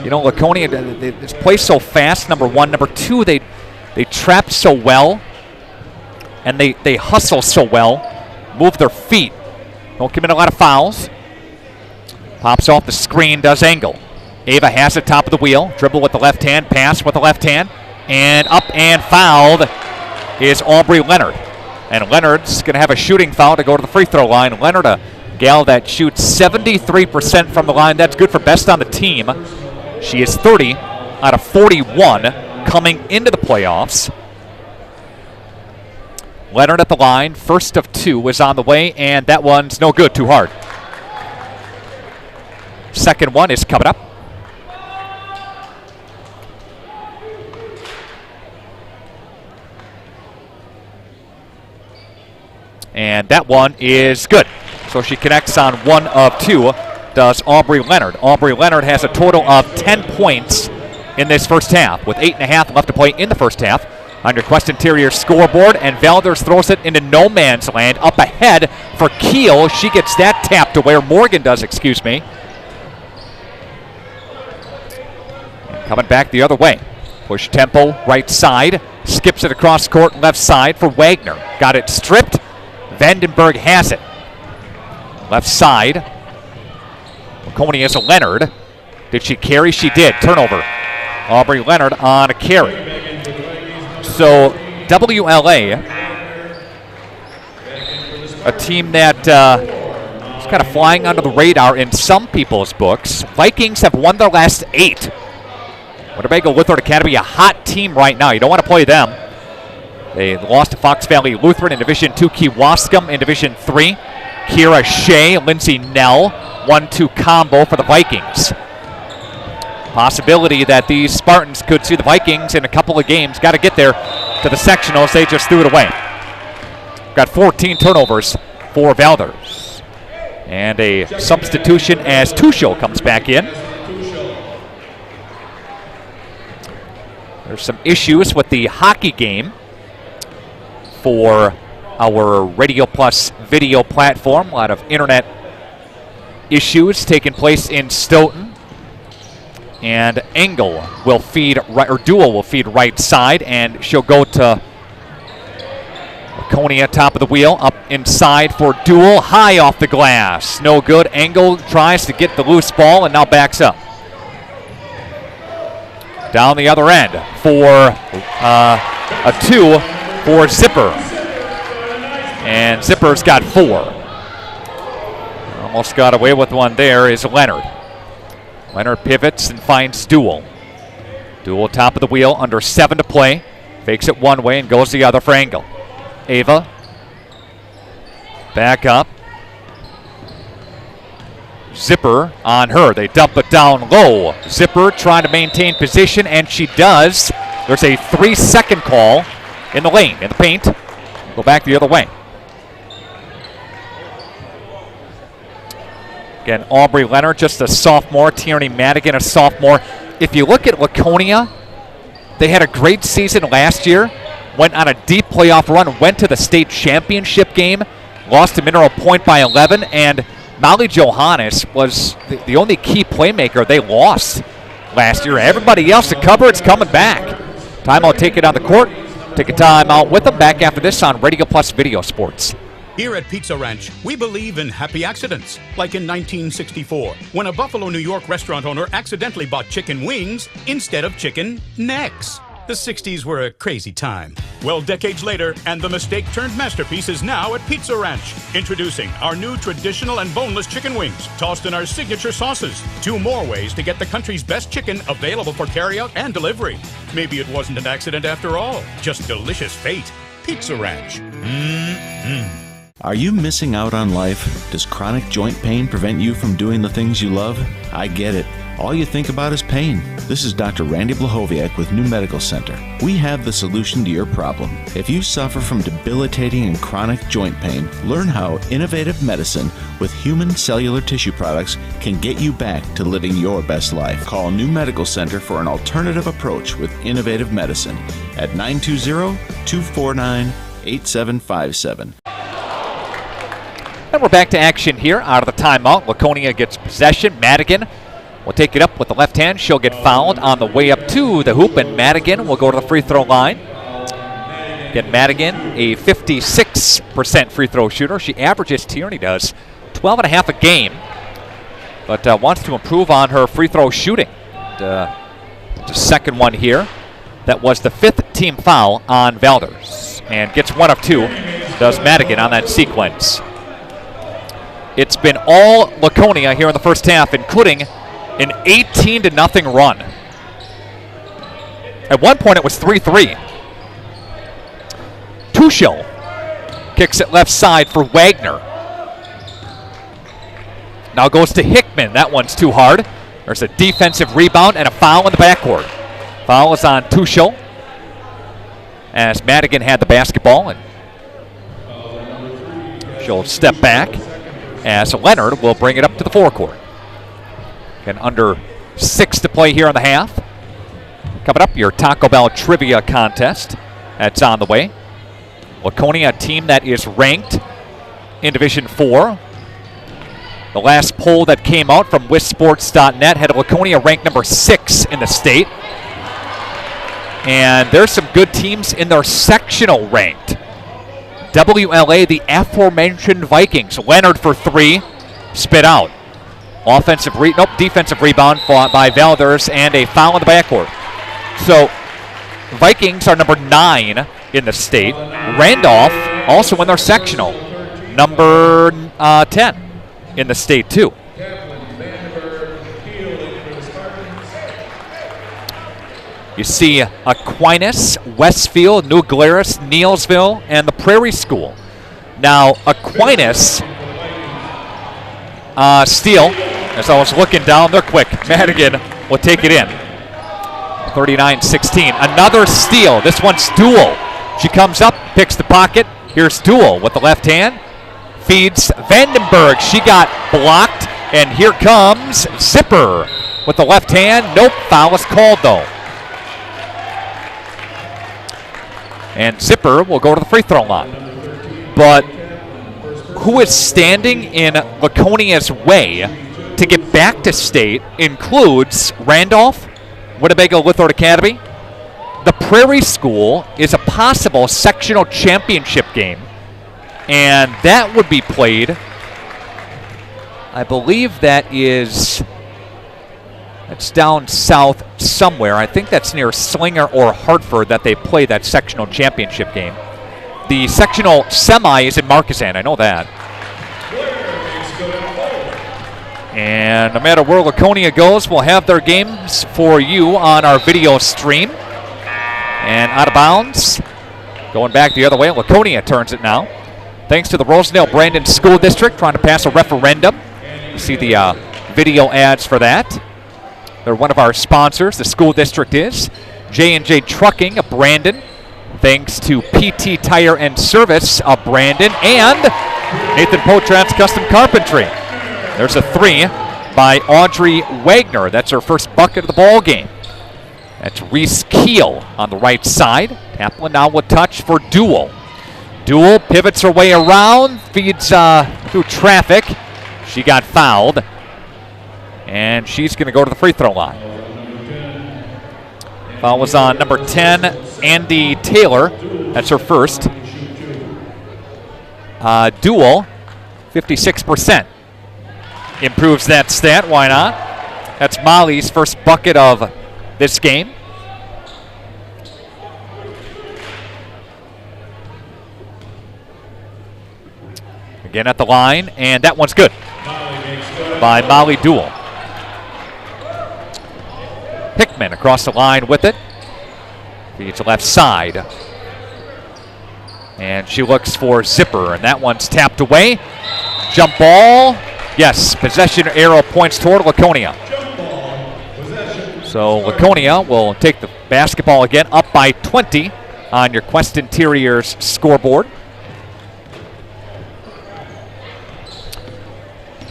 Speaker 6: Laconia, they play so fast, number 1. Number 2, they trap so well. And they hustle so well. Move their feet. Don't commit a lot of fouls. Pops off the screen, does Engel. Ava has it top of the wheel. Dribble with the left hand, pass with the left hand. And up and fouled is Aubrey Leonard. And Leonard's going to have a shooting foul to go to the free throw line. Leonard, a gal that shoots 73% from the line. That's good for best on the team. She is 30 out of 41 coming into the playoffs. Leonard at the line, first of 2 is on the way, and that one's no good, too hard. Second one is coming up. And that one is good. So she connects on 1 of 2, does Aubrey Leonard. Aubrey Leonard has a total of 10 points in this first half, with 8.5 left to play in the first half. On your Quest Interior scoreboard, and Valders throws it into no man's land. Up ahead for Kiel. She gets that tapped away, or Morgan does, excuse me. And coming back the other way. Push tempo, right side. Skips it across court, left side for Wagner. Got it stripped. Vandenberg has it. Left side. Laconia is a Leonard. Did she carry? She did. Turnover. Aubrey Leonard on a carry. So WLA, a team that is kind of flying under the radar in some people's books. Vikings have won their last 8. Winnebago Lutheran Academy, a hot team right now. You don't want to play them. They lost to Fox Valley Lutheran in Division 2, Kewaskum in Division 3. Kira Shea, Lindsay Nell, 1-2 combo for the Vikings. Possibility that these Spartans could see the Vikings in a couple of games. Got to get there to the sectionals. They just threw it away. Got 14 turnovers for Valders. And a substitution as Tuchel comes back in. There's some issues with the hockey game for our Radio Plus video platform. A lot of internet issues taking place in Stoughton. And Engel will feed right, or Duel will feed right side, and she'll go to Laconia, top of the wheel, up inside for Duel, high off the glass. No good. Engel tries to get the loose ball and now backs up. Down the other end for a 2 for Zipper. And Zipper's got 4. Almost got away with one there is Leonard. Leonard pivots and finds Duel. Duel top of the wheel, under 7 to play. Fakes it one way and goes the other for Engel. Ava. Back up. Zipper on her. They dump it down low. Zipper trying to maintain position, and she does. There's a 3-second call in the lane, in the paint. Go back the other way. Again, Aubrey Leonard, just a sophomore. Tierney Madigan, a sophomore. If you look at Laconia, they had a great season last year. Went on a deep playoff run, went to the state championship game, lost to Mineral Point by 11, and Molly Johannes was the only key playmaker they lost last year. Everybody else to cover, it's coming back. Timeout, take it on the court. Take a timeout with them. Back after this on Radio Plus Video Sports.
Speaker 15: Here at Pizza Ranch, we believe in happy accidents, like in 1964, when a Buffalo, New York restaurant owner accidentally bought chicken wings instead of chicken necks. The 60s were a crazy time. Well, decades later, and the mistake-turned masterpiece is now at Pizza Ranch. Introducing our new traditional and boneless chicken wings, tossed in our signature sauces. 2 more ways to get the country's best chicken available for carryout and delivery. Maybe it wasn't an accident after all, just delicious fate. Pizza Ranch.
Speaker 20: Are you missing out on life? Does chronic joint pain prevent you from doing the things you love? I get it. All you think about is pain. This is Dr. Randy Blahoviak with New Medical Center. We have the solution to your problem. If you suffer from debilitating and chronic joint pain, learn how innovative medicine with human cellular tissue products can get you back to living your best life. Call New Medical Center for an alternative approach with innovative medicine at 920-249-8757.
Speaker 6: And we're back to action here out of the timeout. Laconia gets possession. Madigan will take it up with the left hand. She'll get fouled on the way up to the hoop, and Madigan will go to the free throw line. Again, Madigan, a 56% free throw shooter. She averages, Tierney does, 12.5 a game, but wants to improve on her free throw shooting. The second one here. That was the 5th team foul on Valders, and gets 1 of 2, does Madigan on that sequence. It's been all Laconia here in the first half, including an 18-0 run. At one point, it was 3-3. Tuchel kicks it left side for Wagner. Now goes to Hickman. That one's too hard. There's a defensive rebound and a foul in the backcourt. Foul is on Tuchel as Madigan had the basketball, and she'll step back as Leonard will bring it up to the forecourt. And under 6 to play here in the half. Coming up, your Taco Bell trivia contest. That's on the way. Laconia, a team that is ranked in Division 4. The last poll that came out from WisSports.net had Laconia ranked number 6 in the state. And there's some good teams in their sectional ranked. WLA, the aforementioned Vikings. Leonard for 3, spit out. Defensive rebound fought by Valders, and a foul in the backcourt. So, Vikings are number 9 in the state. Randolph also in their sectional, number 10 in the state too. You see Aquinas, Westfield, New Glarus, Neelsville, and the Prairie School. Now, Aquinas, steal. As I was looking down, they're quick. Madigan will take it in. 39-16. Another steal. This one's Duel. She comes up, picks the pocket. Here's Duel with the left hand. Feeds Vandenberg. She got blocked. And here comes Zipper with the left hand. Nope, foul is called though. And Zipper will go to the free throw line. But who is standing in Laconia's way to get back to state includes Randolph, Winnebago Lithord Academy. The Prairie School is a possible sectional championship game, and that would be played, I believe that's down south somewhere. I think that's near Slinger or Hartford that they play that sectional championship game. The sectional semi is in Marquezine, I know that. And no matter where Laconia goes, we'll have their games for you on our video stream. And out of bounds Going back the other way, Laconia turns it now. Thanks to the Rosendale-Brandon School District trying to pass a referendum. You see the video ads for that. They're one of our sponsors, the school district is. J&J Trucking of Brandon. Thanks to PT Tire and Service of Brandon. And Nathan Potrat's Custom Carpentry. There's a 3 by Audrey Wagner. That's her first bucket of the ball game. That's Reese Keel on the right side. Taplin now will touch for Duel. Duel pivots her way around, feeds through traffic. She got fouled. And she's going to go to the free throw line. Foul was on number 10, Andy Taylor. That's her first. Duel, 56%. Improves that stat, why not? That's Molly's first bucket of this game. Again at the line, and that one's good by Molly Duel. Hickman across the line with it. Feeds left side. And she looks for Zipper, and that one's tapped away. Jump ball. Yes, possession arrow points toward Laconia. So Laconia will take the basketball again, up by 20 on your Quest Interiors scoreboard.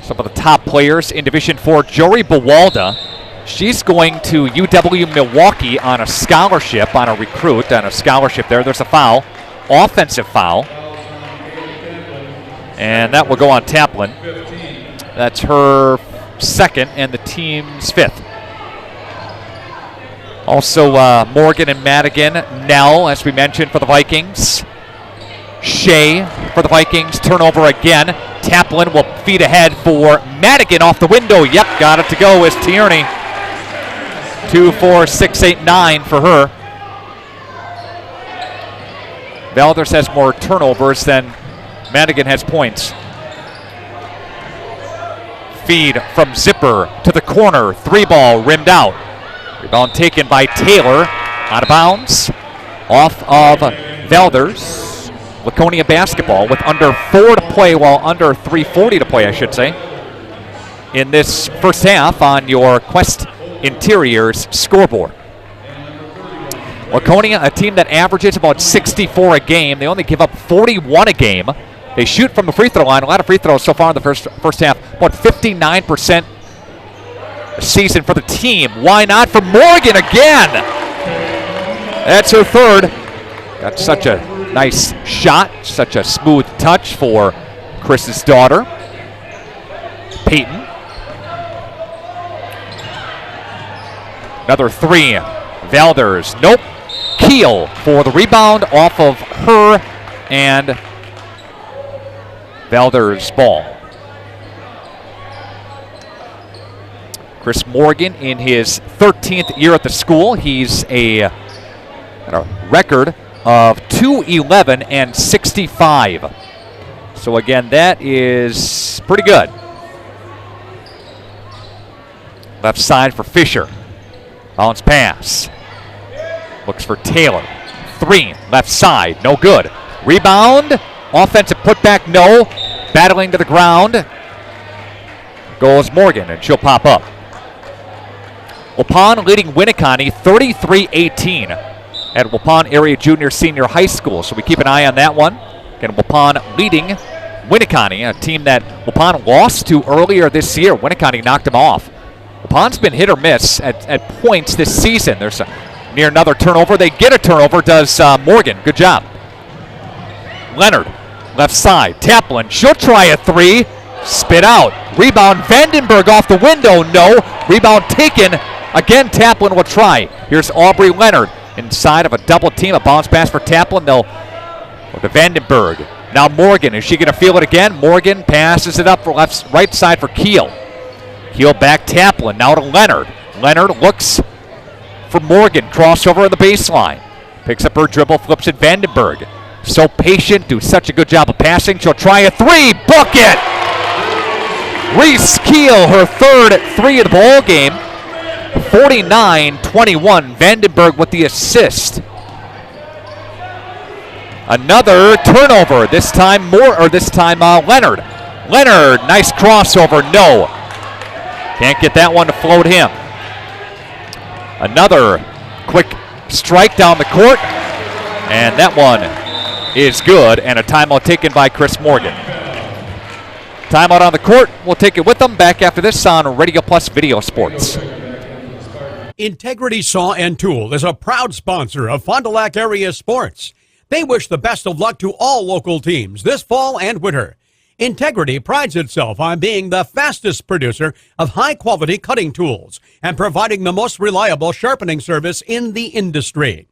Speaker 6: Some of the top players in Division 4, Jory Bawalda. She's going to UW Milwaukee on a scholarship, on a recruit, on a scholarship there. There's a foul, offensive foul. And that will go on Taplin. That's her second and the team's fifth. Also Morgan and Madigan. Nell, as we mentioned, for the Vikings. Shea for the Vikings. Turnover again. Taplin will feed ahead for Madigan off the window. Yep, got it to go is Tierney. 2, 4, 6, 8, 9 for her. Valders has more turnovers than Madigan has points. Feed from Zipper to the corner. 3-ball rimmed out. Rebound taken by Taylor. Out of bounds. Off of Valders. Laconia basketball with under 4 to play, well, under 3:40 to play, I should say, in this first half on your Quest Interiors scoreboard. Laconia, a team that averages about 64 a game. They only give up 41 a game. They shoot from the free throw line. A lot of free throws so far in the first half. About 59% season for the team. Why not for Morgan again? That's her third. Got such a nice shot, such a smooth touch for Chris's daughter, Peyton. Another 3. Valders, nope. Keel for the rebound off of her, and Valders' ball. Chris Morgan in his 13th year at the school. He's got a record of 2-11 and 65. So again, that is pretty good. Left side for Fisher. Bounce pass. Looks for Taylor. 3, left side, no good. Rebound, offensive putback, no. Battling to the ground goes Morgan, and she'll pop up. Waupun leading Winneconne 33-18 at Waupun Area Junior Senior High School. So we keep an eye on that one. Again, Waupun leading Winneconne, a team that Waupun lost to earlier this year. Winneconne knocked them off. Waupun's been hit or miss at points this season. There's near another turnover. They get a turnover, does Morgan. Good job. Leonard, left side. Taplin, she'll try a 3. Spit out. Rebound, Vandenberg off the window. No. Rebound taken. Again, Taplin will try. Here's Aubrey Leonard inside of a double team. A bounce pass for Taplin. They'll go to Vandenberg. Now Morgan. Is she going to feel it again? Morgan passes it up for right side for Keel. Keel back Taplin. Now to Leonard. Leonard looks for Morgan. Crossover on the baseline. Picks up her dribble. Flips it Vandenberg. So patient. Do such a good job of passing. She'll try a 3. Book it! Reese Keel, her third 3 of the ball game. 49-21. Vandenberg with the assist. Another turnover. This time Leonard. Leonard, nice crossover. No. Can't get that one to float him. Another quick strike down the court. And that one is good. And a timeout taken by Chris Morgan. Timeout on the court. We'll take it with them. Back after this on Radio Plus Video Sports.
Speaker 10: Integrity Saw and Tool is a proud sponsor of Fond du Lac area sports. They wish the best of luck to all local teams this fall and winter. Integrity prides itself on being the fastest producer of high-quality cutting tools and providing the most reliable sharpening service in the industry.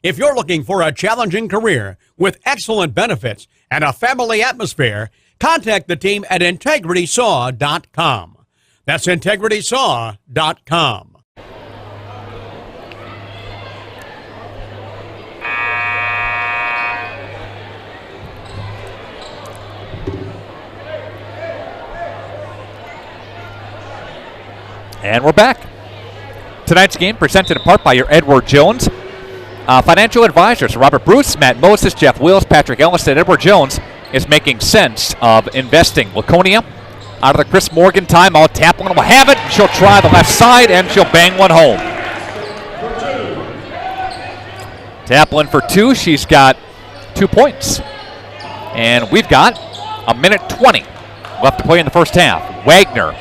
Speaker 10: If you're looking for a challenging career with excellent benefits and a family atmosphere, contact the team at integritysaw.com. That's integritysaw.com.
Speaker 6: And we're back. Tonight's game presented in part by your Edward Jones. Financial advisors Robert Bruce, Matt Moses, Jeff Wills, Patrick Ellis. Edward Jones is making sense of investing. Laconia out of the Chris Morgan timeout. Taplin will have it. She'll try the left side, and she'll bang one home. Taplin for two. She's got 2 points. And we've got a minute 20 left to play in the first half. Wagner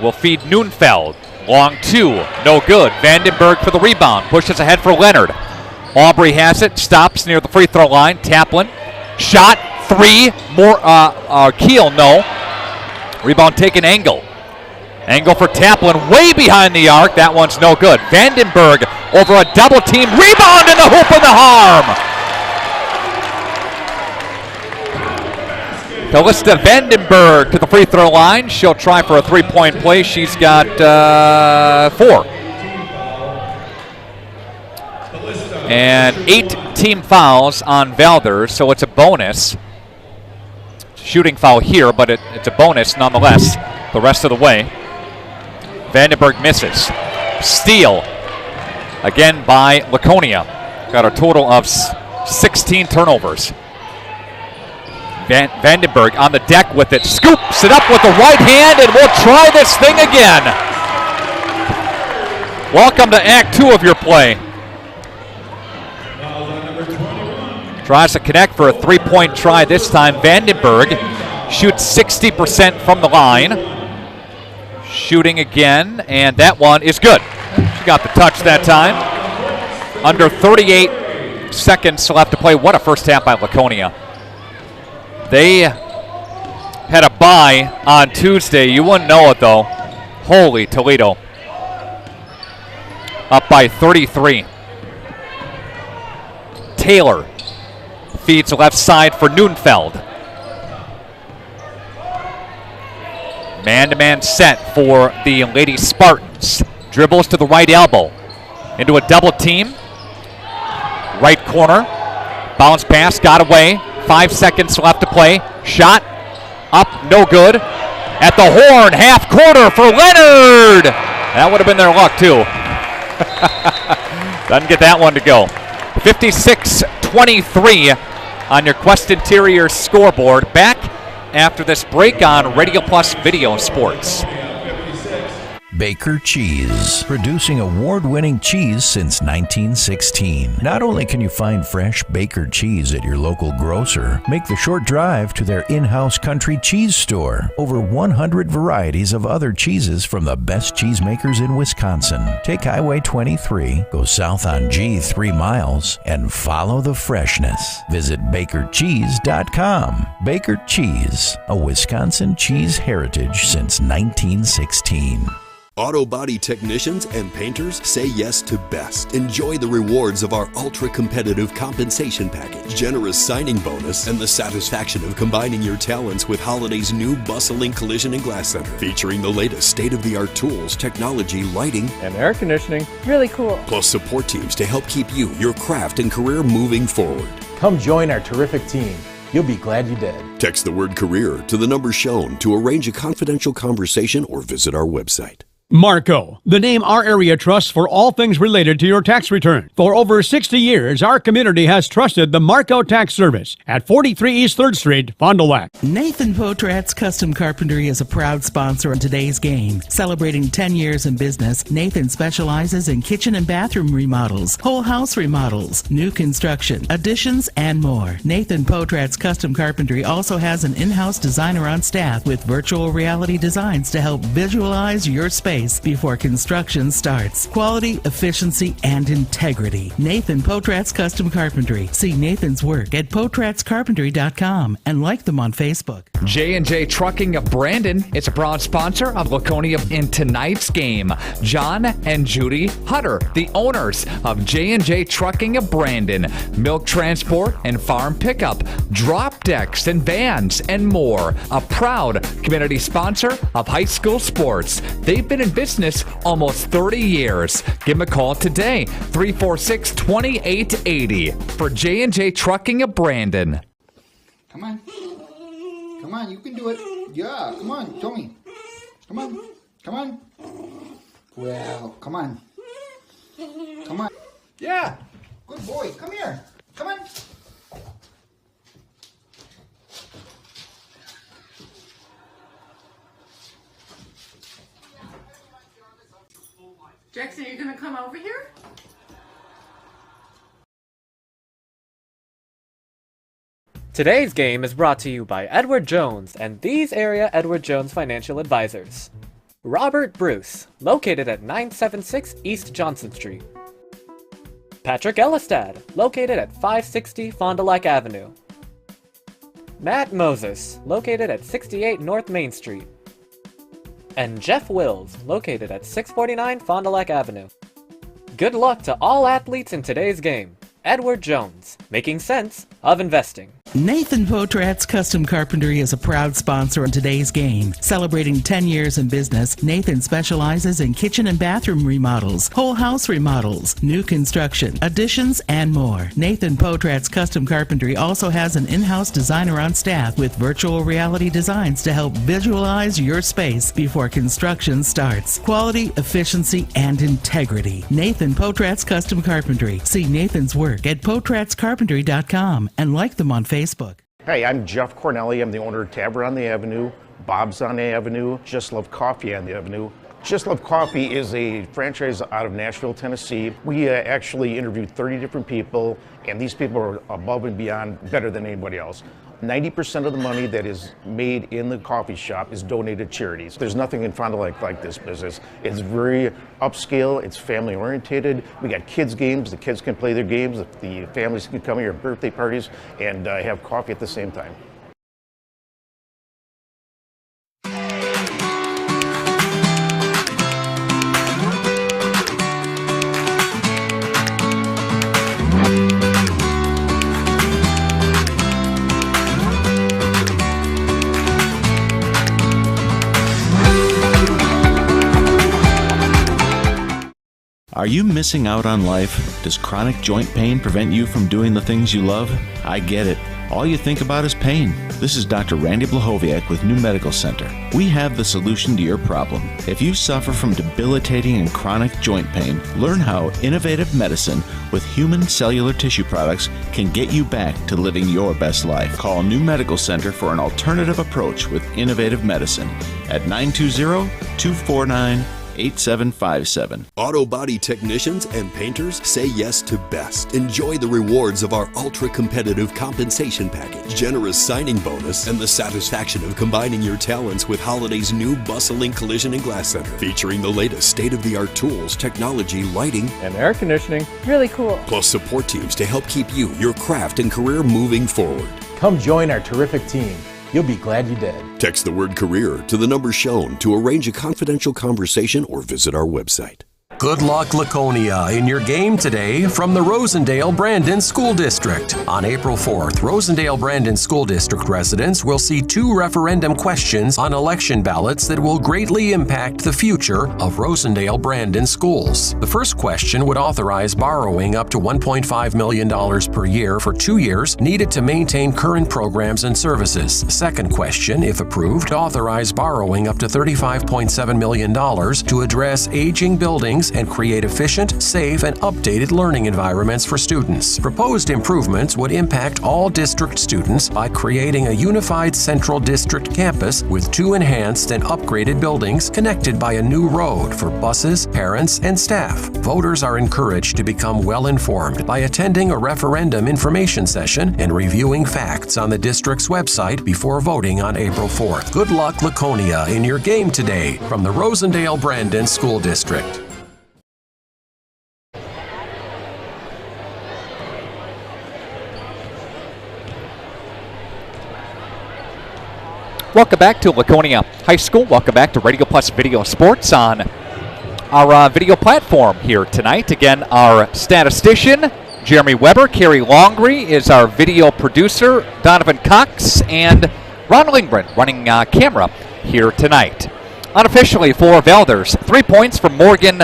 Speaker 6: will feed Neufeld. Long two, no good. Vandenberg for the rebound. Pushes ahead for Leonard. Aubrey has it. Stops near the free throw line. Taplin. Shot. Three. More. Keel, no. Rebound taken. Engel. Engel for Taplin. Way behind the arc. That one's no good. Vandenberg over a double team. Rebound in the hoop and the harm. Callista Vandenberg to the free throw line. She'll try for a three-point play. She's got 4. And 8 team fouls on Valders, so it's a bonus. Shooting foul here, but it's a bonus nonetheless the rest of the way. Vandenberg misses. Steal again by Laconia. Got a total of 16 turnovers. Vandenberg on the deck with it. Scoops it up with the right hand, and we'll try this thing again. Welcome to Act 2 of your play. Tries to connect for a three-point try this time. Vandenberg shoots 60% from the line. Shooting again, and that one is good. She got the touch that time. Under 38 seconds left to play. What a first half by Laconia. They had a bye on Tuesday. You wouldn't know it, though. Holy Toledo. Up by 33. Taylor feeds left side for Neufeld. Man-to-man set for the Lady Spartans. Dribbles to the right elbow. Into a double team. Right corner. Bounce pass, got away. 5 seconds left to play. Shot up, no good. At the horn, half corner for Leonard. That would have been their luck, too. Doesn't get that one to go. 56-23 on your Quest Interior scoreboard. Back after this break on Radio Plus Video Sports.
Speaker 13: Baker Cheese, producing award-winning cheese since 1916. Not only can you find fresh Baker cheese at your local grocer, make the short drive to their in-house country cheese store. Over 100 varieties of other cheeses from the best cheesemakers in Wisconsin. Take Highway 23, go south on G 3 miles, and follow the freshness. Visit bakercheese.com. Baker Cheese, a Wisconsin cheese heritage since 1916.
Speaker 2: Auto body technicians and painters say yes to best. Enjoy the rewards of our ultra-competitive compensation package, generous signing bonus, and the satisfaction of combining your talents with Holiday's new bustling collision and glass center, featuring the latest state-of-the-art tools, technology, lighting,
Speaker 21: and air conditioning.
Speaker 22: Really cool.
Speaker 2: Plus support teams to help keep you, your craft, and career moving forward.
Speaker 21: Come join our terrific team. You'll be glad you did.
Speaker 2: Text the word career to the number shown to arrange a confidential conversation or visit our website.
Speaker 10: Marco, the name our area trusts for all things related to your tax return. For over 60 years, our community has trusted the Marco Tax Service at 43 East 3rd Street, Fond du Lac.
Speaker 3: Nathan Potrat's Custom Carpentry is a proud sponsor in today's game. Celebrating 10 years in business, Nathan specializes in kitchen and bathroom remodels, whole house remodels, new construction, additions, and more. Nathan Potrat's Custom Carpentry also has an in-house designer on staff with virtual reality designs to help visualize your space before construction starts. Quality, efficiency, and integrity. Nathan Potrat's Custom Carpentry. See Nathan's work at potratscarpentry.com and like them on Facebook.
Speaker 6: J&J Trucking of Brandon is a proud sponsor of Laconia in tonight's game. John and Judy Hutter, the owners of J&J Trucking of Brandon. Milk transport and farm pickup, drop decks and vans, and more. A proud community sponsor of high school sports. They've been in business almost 30 years. Give them a call today, 346-2880 for J&J Trucking of Brandon.
Speaker 5: Come on. Come on, you can do it. Yeah, come on, show me. Come on. Come on. Well, come on. Come on. Yeah. Good boy. Come here. Come on.
Speaker 9: Jackson, are you going to come over here?
Speaker 14: Today's game is brought to you by Edward Jones and these area Edward Jones financial advisors. Robert Bruce, located at 976 East Johnson Street. Patrick Elistad, located at 560 Fond du Lac Avenue. Matt Moses, located at 68 North Main Street. And Jeff Wills, located at 649 Fond du Lac Avenue. Good luck to all athletes in today's game. Edward Jones, making sense of investing.
Speaker 3: Nathan Potrat's Custom Carpentry is a proud sponsor in today's game. Celebrating 10 years in business, Nathan specializes in kitchen and bathroom remodels, whole house remodels, new construction, additions, and more. Nathan Potrat's Custom Carpentry also has an in-house designer on staff with virtual reality designs to help visualize your space before construction starts. Quality, efficiency, and integrity. Nathan Potrat's Custom Carpentry. See Nathan's work at potratscarpentry.com and like them on Facebook.
Speaker 22: Hey, I'm Jeff Cornelli. I'm the owner of Tavern on the Avenue, Bob's on the Avenue, Just Love Coffee on the Avenue. Just Love Coffee is a franchise out of Nashville, Tennessee. We actually interviewed 30 different people, and these people are above and beyond better than anybody else. 90% of the money that is made in the coffee shop is donated to charities. There's nothing in Fond du Lac like this business. It's very upscale, it's family oriented. We got kids games, the kids can play their games, the families can come here at birthday parties and have coffee at the same time.
Speaker 20: Are you missing out on life? Does chronic joint pain prevent you from doing the things you love? I get it. All you think about is pain. This is Dr. Randy Blahoviak with New Medical Center. We have the solution to your problem. If you suffer from debilitating and chronic joint pain, learn how innovative medicine with human cellular tissue products can get you back to living your best life. Call New Medical Center for an alternative approach with innovative medicine at 920-249-8757.
Speaker 2: Auto body technicians and painters say yes to best. Enjoy the rewards of our ultra-competitive compensation package, generous signing bonus, and the satisfaction of combining your talents with Holiday's new bustling collision and glass center, featuring the latest state-of-the-art tools, technology, lighting,
Speaker 23: and air conditioning. Really cool.
Speaker 2: Plus support teams to help keep you, your craft, and career moving forward.
Speaker 21: Come join our terrific team. You'll be glad you did.
Speaker 2: Text the word career to the number shown to arrange a confidential conversation or visit our website.
Speaker 1: Good luck, Laconia, in your game today from the Rosendale-Brandon School District. On April 4th, Rosendale-Brandon School District residents will see 2 referendum questions on election ballots that will greatly impact the future of Rosendale-Brandon schools. The first question would authorize borrowing up to $1.5 million per year for 2 years needed to maintain current programs and services. The second question, if approved, authorize borrowing up to $35.7 million to address aging buildings and create efficient, safe, and updated learning environments for students. Proposed improvements would impact all district students by creating a unified central district campus with 2 enhanced and upgraded buildings connected by a new road for buses, parents, and staff. Voters are encouraged to become well-informed by attending a referendum information session and reviewing facts on the district's website before voting on April 4th. Good luck, Laconia, in your game today from the Rosendale-Brandon School District.
Speaker 6: Welcome back to Laconia High School. Welcome back to Radio Plus Video Sports on our video platform here tonight. Again, our statistician, Jeremy Weber. Carrie Longree is our video producer. Donovan Cox and Ron Lingren running camera here tonight. Unofficially for Valders, 3 points for Morgan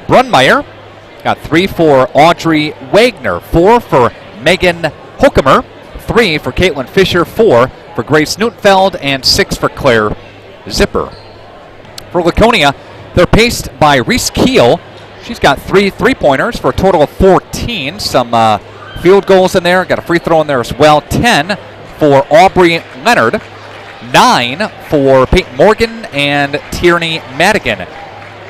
Speaker 6: Brunmeyer. Got 3 for Audrey Wagner, 4 for Megan Hokemer, 3 for Caitlin Fisher, 4 for Grace Newtonfeld, and 6 for Claire Zipper. For Laconia, they're paced by Reese Keel. She's got 3 3-pointers for a total of 14. Some field goals in there. Got a free throw in there as well. 10 for Aubrey Leonard. 9 for Peyton Morgan and Tierney Madigan.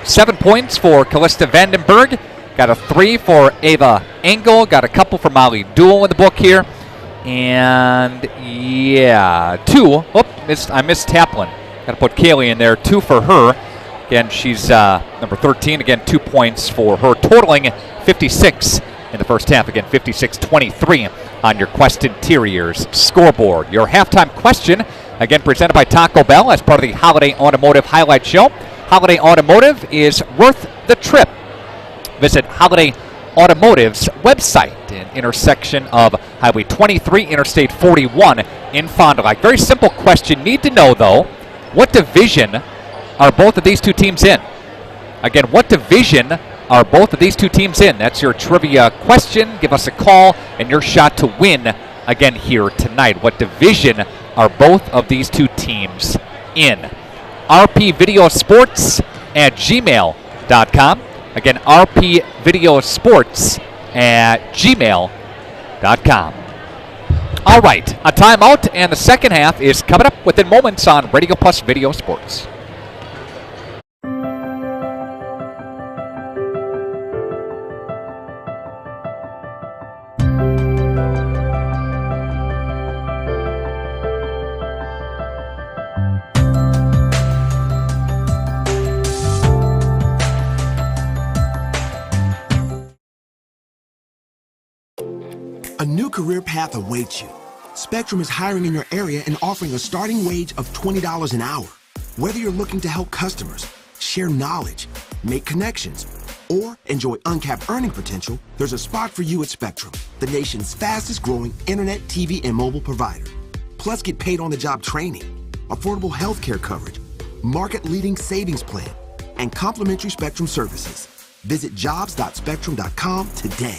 Speaker 6: 7 points for Callista Vandenberg. Got a 3 for Ava Engel. Got a couple for Molly Duell in the book here. And yeah, 2. I missed Taplin. Got to put Kaylee in there. 2 for her. Again, she's number 13. Again, 2 points for her, totaling 56 in the first half. Again, 56-23 on your Quest Interiors scoreboard. Your halftime question, again, presented by Taco Bell as part of the Holiday Automotive Highlight Show. Holiday Automotive is worth the trip. Visit Holiday Automotive's website, an intersection of Highway 23, Interstate 41 in Fond du Lac. Very simple question. Need to know, though, what division are both of these 2 teams in? Again, what division are both of these 2 teams in? That's your trivia question. Give us a call and your shot to win again here tonight. What division are both of these 2 teams in? rpvideosports@gmail.com. Again, rpvideosports@gmail.com. All right, a timeout, and the second half is coming up within moments on Radio Plus Video Sports.
Speaker 9: A new career path awaits you. Spectrum is hiring in your area and offering a starting wage of $20 an hour. Whether you're looking to help customers, share knowledge, make connections, or enjoy uncapped earning potential, there's a spot for you at Spectrum, the nation's fastest growing internet, TV, and mobile provider. Plus, get paid on the job training, affordable health care coverage, market-leading savings plan, and complimentary Spectrum services. Visit jobs.spectrum.com today.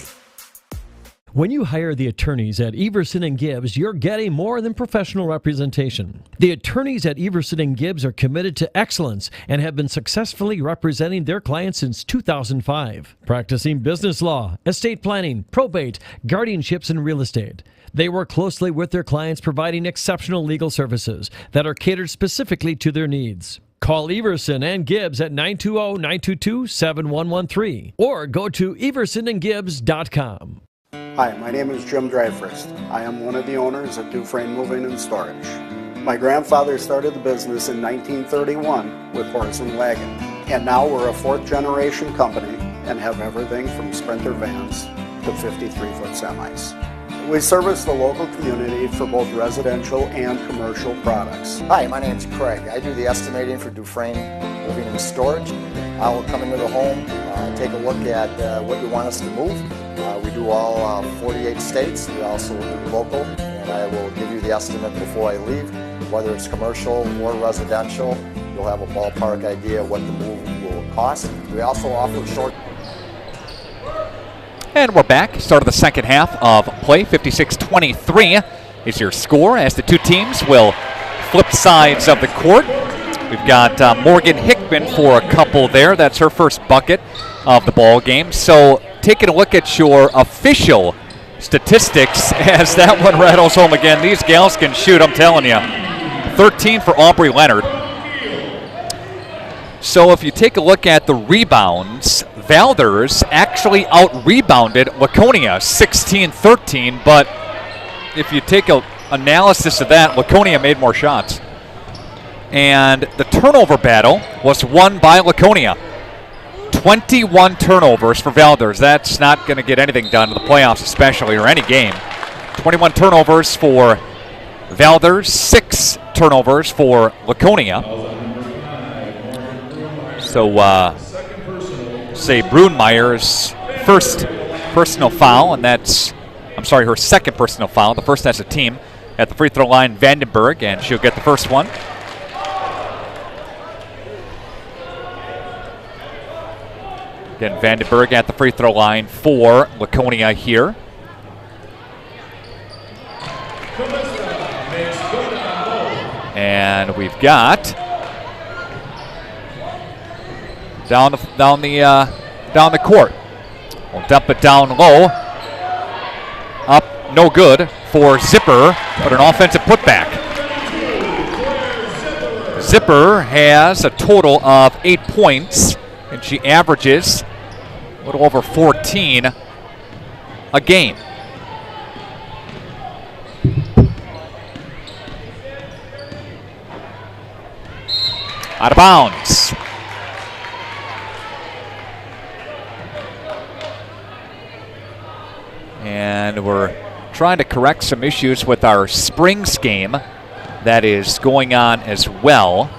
Speaker 12: When you hire the attorneys at Everson & Gibbs, you're getting more than professional representation. The attorneys at Everson & Gibbs are committed to excellence and have been successfully representing their clients since 2005, practicing business law, estate planning, probate, guardianships, and real estate. They work closely with their clients, providing exceptional legal services that are catered specifically to their needs. Call Everson & Gibbs at 920-922-7113 or go to eversonandgibbs.com.
Speaker 24: Hi, my name is Jim Dreyfus. I am one of the owners of Dufresne Moving and Storage. My grandfather started the business in 1931 with horse and wagon, and now we're a 4th generation company and have everything from Sprinter vans to 53-foot semis. We service the local community for both residential and commercial products.
Speaker 25: Hi, my name's Craig. I do the estimating for Dufresne Moving and Storage. I will come into the home,
Speaker 7: take a look at what you want us to move. We do all 48 states. We also do local, and I will give you the estimate before I leave. Whether it's commercial or residential, you'll have a ballpark idea what the move will cost. We also offer short.
Speaker 6: And we're back. Start of the second half of play. 56-23 is your score as the two teams will flip sides of the court. We've got Morgan Hickman for a couple there. That's her first bucket of the ball game. So taking a look at your official statistics as that one rattles home again. These gals can shoot, I'm telling you. 13 for Aubrey Leonard. So if you take a look at the rebounds, Valders actually out-rebounded Laconia 16-13, but if you take an analysis of that, Laconia made more shots. And the turnover battle was won by Laconia. 21 turnovers for Valders. That's not going to get anything done in the playoffs especially, or any game. 21 turnovers for Valders, 6 turnovers for Laconia. So, say Brunmeyer's first personal foul, and that's, her second personal foul. The first as a team at the free throw line, Vandenberg, and she'll get the first one. Again, Vandenberg at the free throw line for Laconia here. And we've got down the court. We'll dump it down low. Up, no good for Zipper, but an offensive putback. Zipper has a total of 8 points, and she averages a little over 14 a game. Out of bounds. And we're trying to correct some issues with our Springs game that is going on as well.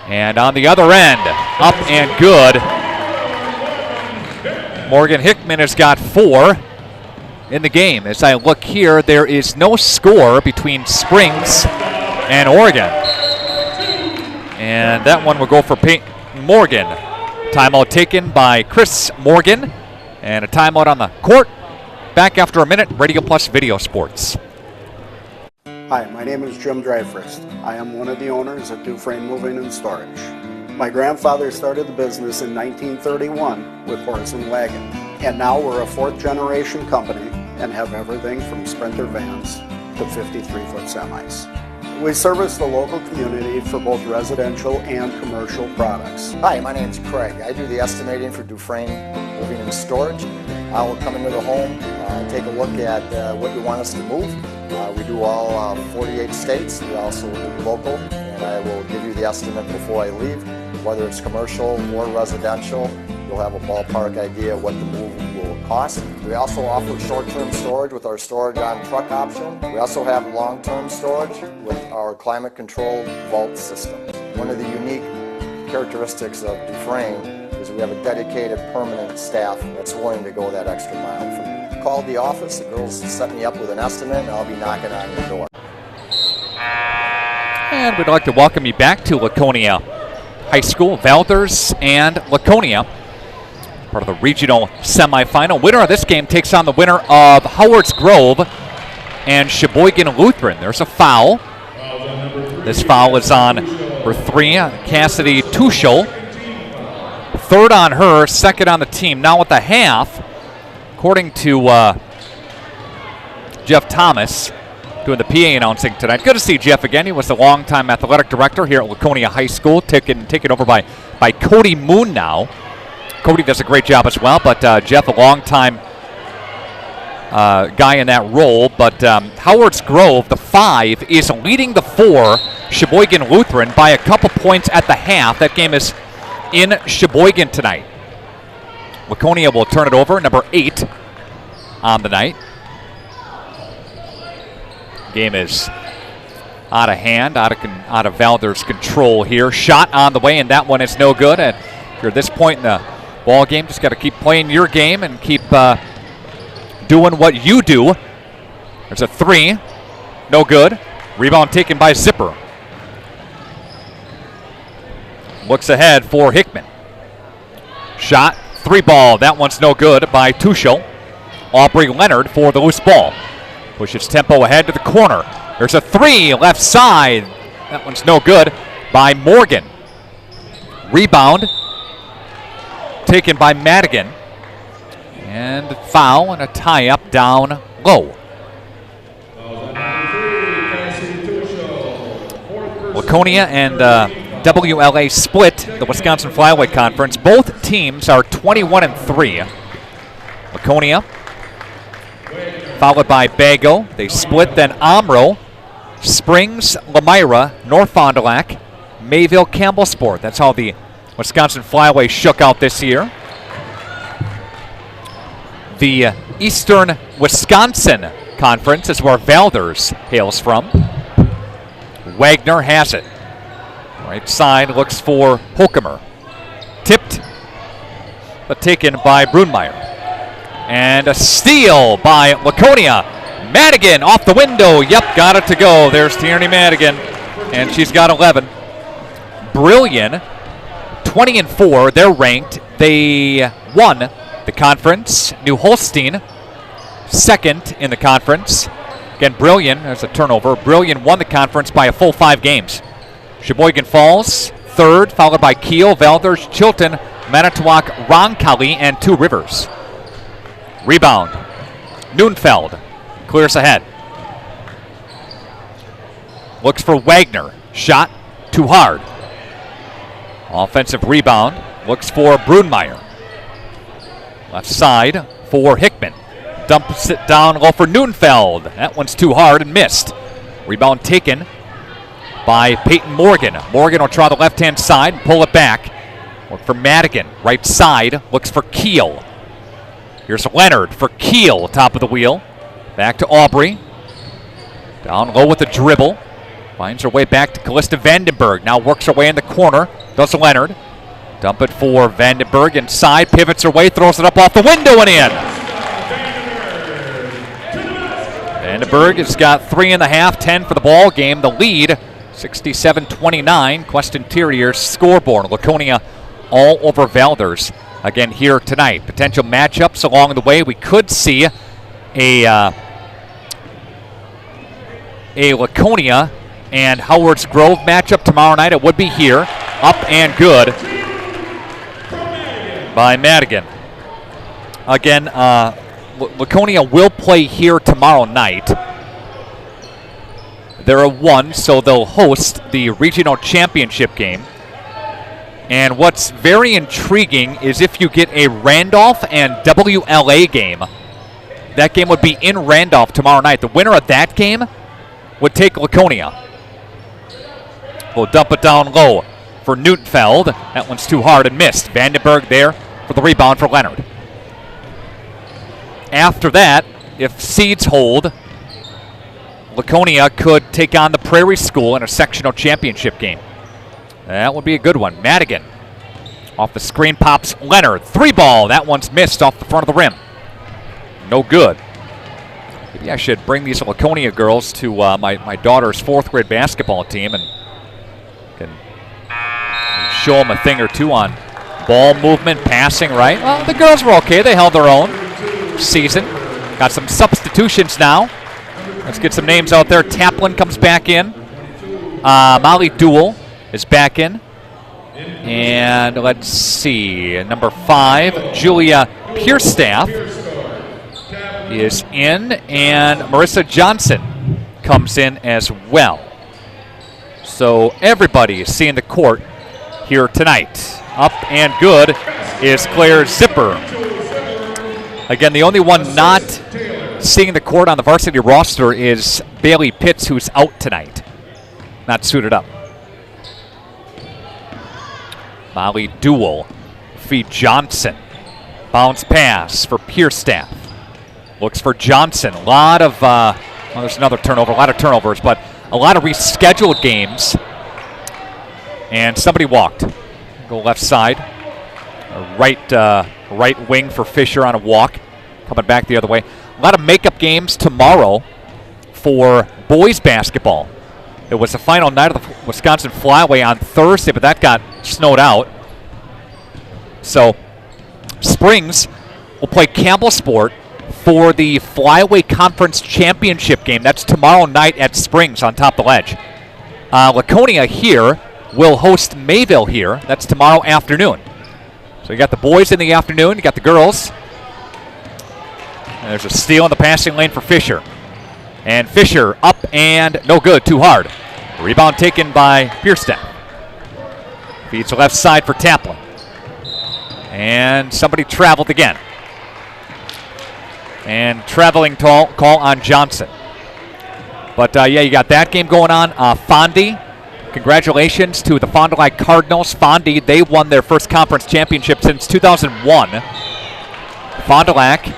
Speaker 6: And on the other end, up and good. Morgan Hickman has got 4 in the game. As I look here, there is no score between Springs and Oregon. And that one will go for Peyton Morgan. Timeout taken by Chris Morgan. And a timeout on the court. Back after a minute, Radio Plus Video Sports.
Speaker 24: Hi, my name is Jim Dreyfus. I am one of the owners of Dufresne Moving and Storage. My grandfather started the business in 1931 with horse and wagon, and now we're a 4th generation company and have everything from Sprinter vans to 53-foot semis. We service the local community for both residential and commercial products.
Speaker 7: Hi, my name's Craig. I do the estimating for Dufresne Moving and Storage. I will come into the home, take a look at what you want us to move. We do all 48 states. We also do local, and I will give you the estimate before I leave. Whether it's commercial or residential, you'll have a ballpark idea what the move will cost. We also offer short-term storage with our storage on truck option. We also have long-term storage with our climate-controlled vault system. One of the unique characteristics of Dufresne is we have a dedicated permanent staff that's willing to go that extra mile for you. Call the office, the girls set me up with an estimate, and I'll be knocking on your door.
Speaker 6: And we'd like to welcome you back to Laconia High School. Valders and Laconia, part of the regional semifinal. Winner of this game takes on the winner of Howard's Grove and Sheboygan Lutheran. There's a foul. This foul is on for 3, Cassidy Tuchel. 3rd on her, 2nd on the team. Now at the half, according to Jeff Thomas, doing the PA announcing tonight. Good to see Jeff again. He was the longtime athletic director here at Laconia High School, taken over by Cody Moon now. Cody does a great job as well, but Jeff, a longtime guy in that role. But Howard's Grove, the 5, is leading the 4, Sheboygan Lutheran, by a couple points at the half. That game is in Sheboygan tonight. Laconia will turn it over, number 8 on the night. Game is out of hand, out of Valders' control here. Shot on the way, and that one is no good. And if you're at this point in the ball game, just got to keep playing your game and keep doing what you do. There's a three, no good. Rebound taken by Zipper. Looks ahead for Hickman. Shot, three ball. That one's no good by Tuchel. Aubrey Leonard for the loose ball. Pushes tempo ahead to the corner. There's a three, left side. That one's no good by Morgan. Rebound taken by Madigan. And foul and a tie-up down low. Laconia and WLA split the Wisconsin Flyweight Conference. Both teams are 21-3. Laconia followed by Bago. They split, then Omro, Springs, Lamira, North Fond du Lac, Mayville, Campbellsport. That's how the Wisconsin Flyweight shook out this year. The Eastern Wisconsin Conference is where Valders hails from. Wagner has it. Right side looks for Holcomer. Tipped, but taken by Brunmeyer. And a steal by Laconia. Madigan off the window. Yep, got it to go. There's Tierney Madigan, and she's got 11. Brilliant, 20-4. They're ranked. They won the conference. New Holstein, second in the conference. Again, Brilliant, there's a turnover. Brilliant won the conference by a full 5 games. Sheboygan Falls, third, followed by Kiel, Valders, Chilton, Manitowoc, Roncalli, and Two Rivers. Rebound. Neufeld clears ahead. Looks for Wagner. Shot too hard. Offensive rebound. Looks for Brunmeyer. Left side for Hickman. Dumps it down low for Neufeld. That one's too hard and missed. Rebound taken by Peyton Morgan. Morgan will try the left-hand side and pull it back. Look for Madigan. Right side. Looks for Kiel. Here's Leonard for Kiel, top of the wheel. Back to Aubrey. Down low with the dribble. Finds her way back to Callista Vandenberg. Now works her way in the corner. Does Leonard. Dump it for Vandenberg inside. Pivots her way. Throws it up off the window and in. Vandenberg has got 3.5, 10 for the ball game. The lead, 67-29. Quest Interior scoreboard. Laconia all over Valders again here tonight. Potential matchups along the way. We could see a Laconia and Howard's Grove matchup tomorrow night. It would be here. Up and good by Madigan. Again, Laconia will play here tomorrow night. They're a 1, so they'll host the regional championship game. And what's very intriguing is if you get a Randolph and WLA game, that game would be in Randolph tomorrow night. The winner of that game would take Laconia. We'll dump it down low for Neufeld. That one's too hard and missed. Vandenberg there for the rebound for Leonard. After that, if seeds hold, Laconia could take on the Prairie School in a sectional championship game. That would be a good one. Madigan off the screen pops Leonard. 3-ball. That one's missed off the front of the rim. No good. Maybe I should bring these Laconia girls to my daughter's 4th grade basketball team and can show them a thing or two on ball movement, passing, right? Well, the girls were okay. They held their own season. Got some substitutions now. Let's get some names out there. Taplin comes back in. Molly Duell is back in. And let's see, number 5, Julia Pierstaff is in. And Marissa Johnson comes in as well. So everybody is seeing the court here tonight. Up and good is Claire Zipper. Again, the only one not seeing the court on the varsity roster is Bailey Pitts, who's out tonight. Not suited up. Molly Duell, Fee Johnson. Bounce pass for Pierstaff. Looks for Johnson. A lot of, well, there's another turnover, a lot of turnovers, but a lot of rescheduled games. And somebody walked. Go left side. Right wing for Fisher on a walk. Coming back the other way. A lot of makeup games tomorrow for boys basketball. It was the final night of the Wisconsin Flyway on Thursday, but that got snowed out. So Springs will play Campbell Sport for the Flyway Conference Championship game. That's tomorrow night at Springs on top of the ledge. Laconia here will host Mayville here. That's tomorrow afternoon. So you got the boys in the afternoon. You got the girls. And there's a steal in the passing lane for Fisher. And Fisher up and no good, too hard. Rebound taken by Pierstaff. Feeds the left side for Taplin. And somebody traveled again. And traveling call on Johnson. But yeah, you got that game going on. Fondy, congratulations to the Fond du Lac Cardinals. Fondy, they won their first conference championship since 2001. Fond du Lac,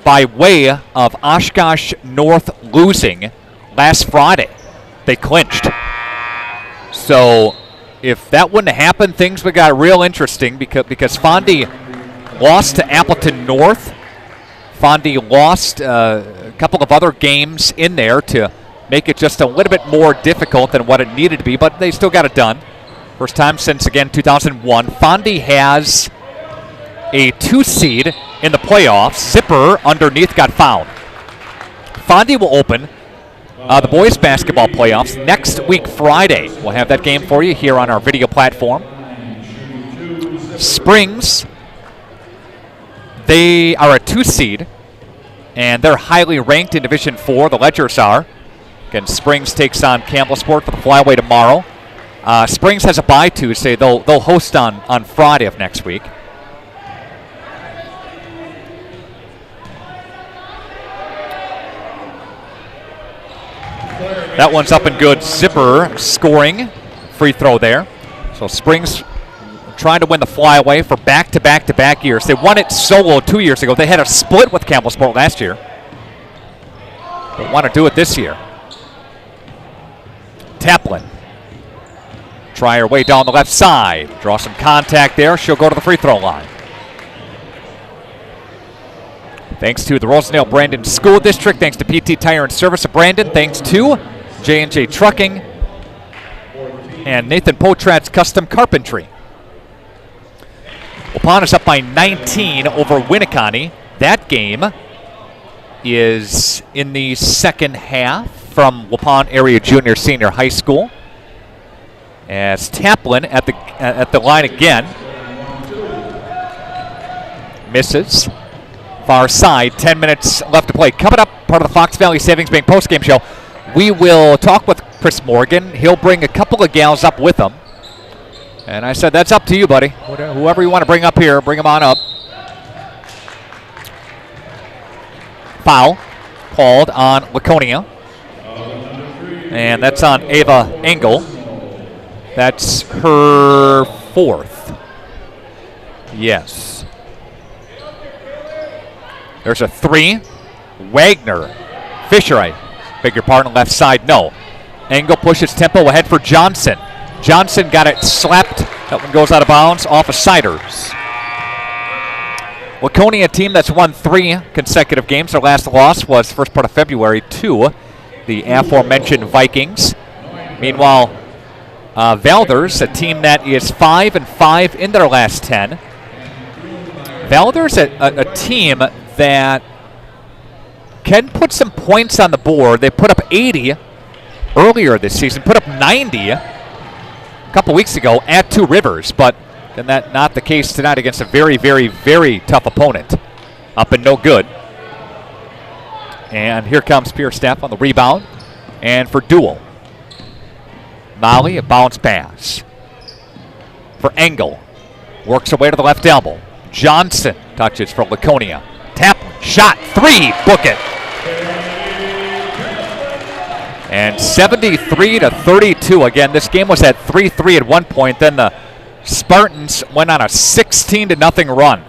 Speaker 6: by way of Oshkosh North losing last Friday, they clinched. So if that wouldn't have happened, things would got real interesting because Fondy lost to Appleton North. Fondy lost a couple of other games in there to make it just a little bit more difficult than what it needed to be, but they still got it done. First time since, again, 2001. Fondy has a 2 seed in the playoffs. Zipper underneath got fouled. Fondy will open the boys basketball playoffs next week, Friday. We'll have that game for you here on our video platform. Springs, they are a 2 seed, and they're highly ranked in Division 4. The Ledgers are. Again, Springs takes on Campbell Sport for the Flyway tomorrow. Springs has a bye Tuesday. They'll host on Friday of next week. That one's up and good. Zipper scoring. Free throw there. So Springs trying to win the Flyway for back-to-back-to-back years. They won it solo 2 years ago. They had a split with Campbell Sport last year. But want to do it this year. Taplin. Try her way down the left side. Draw some contact there. She'll go to the free throw line. Thanks to the Rosendale Brandon School District. Thanks to PT Tire and Service of Brandon. Thanks to J&J Trucking and Nathan Potrat's Custom Carpentry. Waupun is up by 19 over Winneconne. That game is in the second half from Waupun Area Junior Senior High School. As Taplin at the line again. Misses. Far side, 10 minutes left to play. Coming up, part of the Fox Valley Savings Bank postgame show, we will talk with Chris Morgan. He'll bring a couple of gals up with him. And I said, that's up to you, buddy. Whoever you want to bring up here, bring them on up. Foul called on Laconia. And that's on Ava Engel. That's her 4th. Yes. There's a 3. Wagner. Fisher, I beg your pardon, left side, no. Engel pushes tempo ahead for Johnson. Johnson got it slapped. That one goes out of bounds off of Siders. Laconia, a team that's won 3 consecutive games. Their last loss was first part of February to the aforementioned Vikings. Meanwhile, Valders, a team that is 5-5 in their last 10. Valders, a team that can put some points on the board. They put up 80 earlier this season, put up 90 a couple weeks ago at Two Rivers, but then that not the case tonight against a very, very, very tough opponent. Up and no good. And here comes Pierstaff on the rebound. And for Duel. Molly, a bounce pass. For Engel. Works away to the left elbow. Johnson touches for Laconia. Taplin, shot, 3, book it. And 73-32. Again, this game was at 3-3 at one point. Then the Spartans went on a 16-0 run.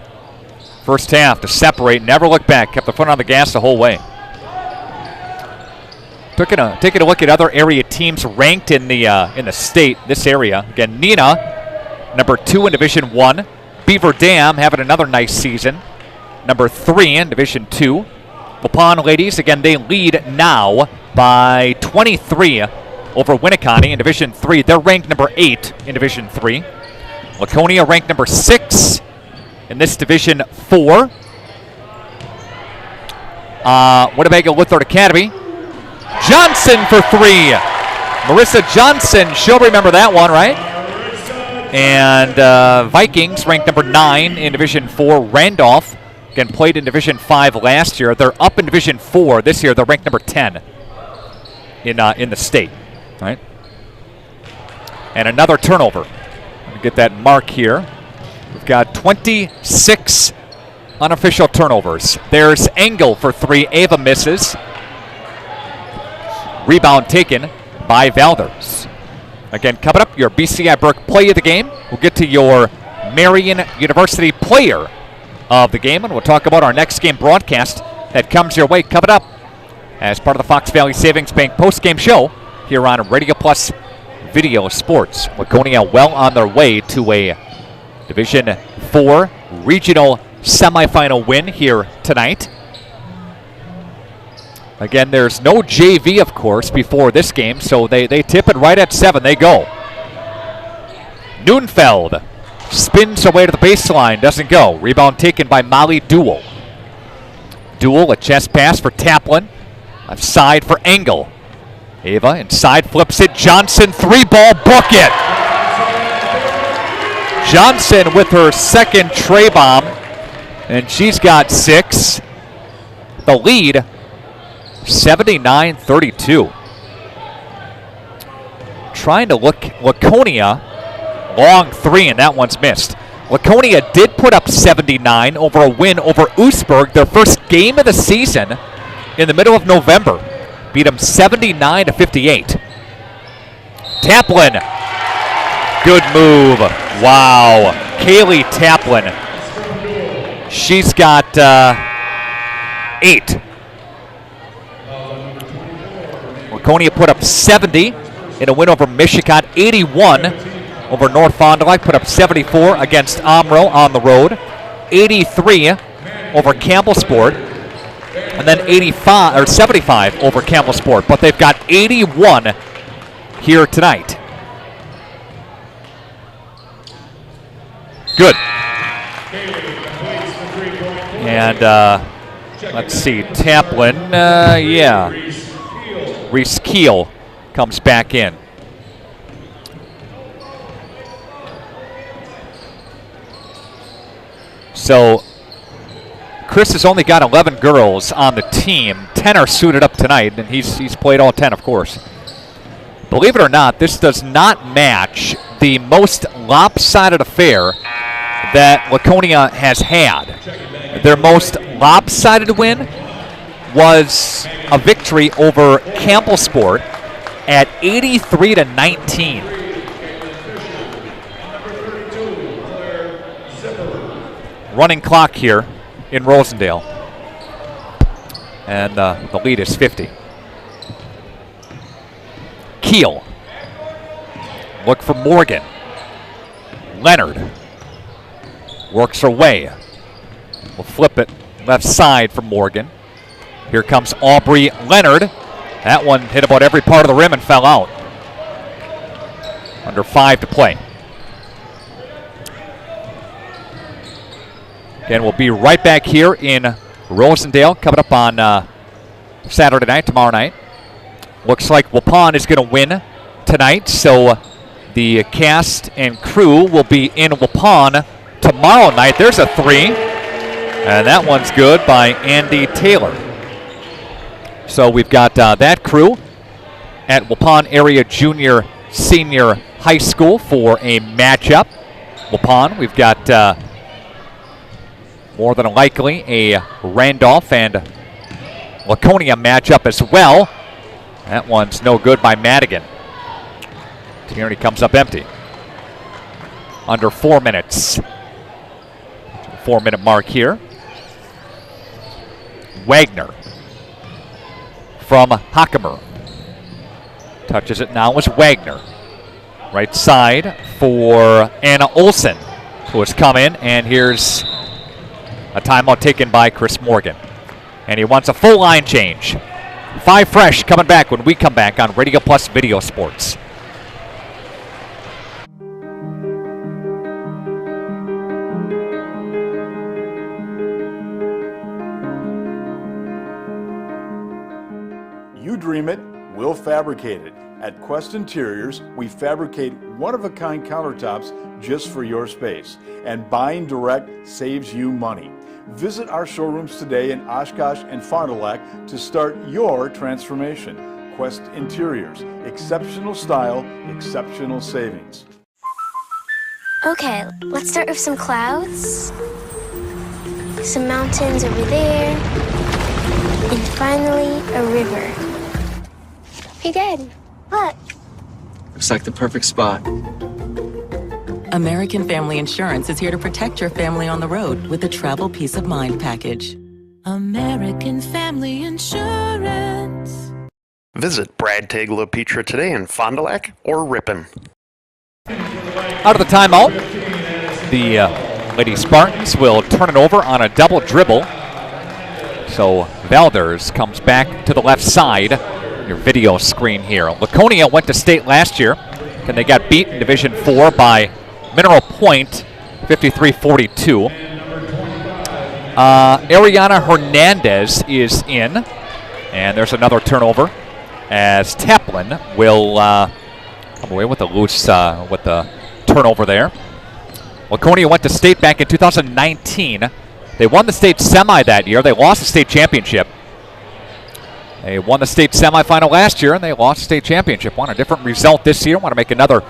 Speaker 6: First half to separate, never look back, kept the foot on the gas the whole way. Taking a look at other area teams ranked in the state, this area. Again, Neenah, number 2 in Division 1. Beaver Dam having another nice season. Number 3 in Division 2. Waupun ladies, again, they lead now by 23 over Winneconne in Division 3. They're ranked number 8 in Division 3. Laconia ranked number 6 in this Division 4. Winnebago Lutheran Academy. Johnson for 3. Marissa Johnson, she'll remember that one, right? And Vikings ranked number 9 in Division 4. Randolph, again, played in Division 5 last year. They're up in Division 4 this year. They're ranked number 10 in the state, right? And another turnover. Let me get that mark here. We've got 26 unofficial turnovers. There's Engel for 3. Ava misses. Rebound taken by Valders. Again, coming up, your BCI Burke play of the game. We'll get to your Marion University player of the game, and we'll talk about our next game broadcast that comes your way coming up as part of the Fox Valley Savings Bank post-game show here on Radio Plus Video Sports. Laconia well on their way to a Division 4 regional semifinal win here tonight. Again, there's no JV, of course, before this game, so they tip it right at 7. They go. Neunfeld spins away to the baseline, doesn't go. Rebound taken by Molly Duell. Duell, a chest pass for Taplin. Left side for Engel. Ava inside, flips it. Johnson, 3-ball, book it. Johnson with her second tray bomb, and she's got 6. The lead, 79-32. Trying to look, Laconia, long 3, and that one's missed. Laconia did put up 79 over a win over Oostburg, their first game of the season in the middle of November. Beat them 79-58. Taplin, good move. Wow, Kaylee Taplin. She's got 8. Laconia put up 70 in a win over Michigan, 81 over North Fond du Lac, put up 74 against Omro on the road, 83 over Campbellsport, and then 75 over Campbellsport. But they've got 81 here tonight. Good. And let's see, Taplin, yeah. Reese Keel comes back in. So Chris has only got 11 girls on the team. 10 are suited up tonight, and he's played all 10, of course. Believe it or not, this does not match the most lopsided affair that Laconia has had. Their most lopsided win was a victory over Campbellsport at 83-19. Running clock here in Rosendale, and the lead is 50. Keel, look for Morgan. Leonard works her way. We'll flip it left side for Morgan. Here comes Aubrey Leonard. That one hit about every part of the rim and fell out. Under 5 to play. Again, we'll be right back here in Rosendale coming up on Saturday night, tomorrow night. Looks like Waupun is going to win tonight, so the cast and crew will be in Waupun tomorrow night. There's a 3, and that one's good by Andy Taylor. So we've got that crew at Waupun Area Junior Senior High School for a matchup. Waupun, we've got more than likely a Randolph and Laconia matchup as well. That one's no good by Madigan. Tierney comes up empty. Under 4 minutes. 4-minute mark here. Wagner from Hockemer. Touches it now is Wagner. Right side for Anna Olsen, who has come in, and here's a timeout taken by Chris Morgan. And he wants a full line change. 5 Fresh coming back when we come back on Radio Plus Video Sports.
Speaker 8: You dream it, we'll fabricate it. At Quest Interiors, we fabricate one-of-a-kind countertops just for your space. And buying direct saves you money. Visit our showrooms today in Oshkosh and Fond du Lac to start your transformation. Quest Interiors, exceptional style, exceptional savings.
Speaker 11: Okay, let's start with some clouds, some mountains over there, and finally a river. Hey Dad, look.
Speaker 16: Looks like the perfect spot. American Family Insurance is here to protect your family on the road with the Travel Peace of Mind package.
Speaker 17: American Family Insurance.
Speaker 25: Visit Brad Tagle Petra today in Fond du Lac or Ripon.
Speaker 6: Out of the timeout, the Lady Spartans will turn it over on a double dribble. So Valders comes back to the left side. Your video screen here. Laconia went to state last year, and they got beat in Division 4 by Mineral Point, 53-42. Ariana Hernandez is in, and there's another turnover as Taplin will come away with a loose with the turnover there. Laconia went to state back in 2019. They won the state semi that year. They lost the state championship. They won the state semifinal last year, and they lost the state championship. Want a different result this year. Want to make another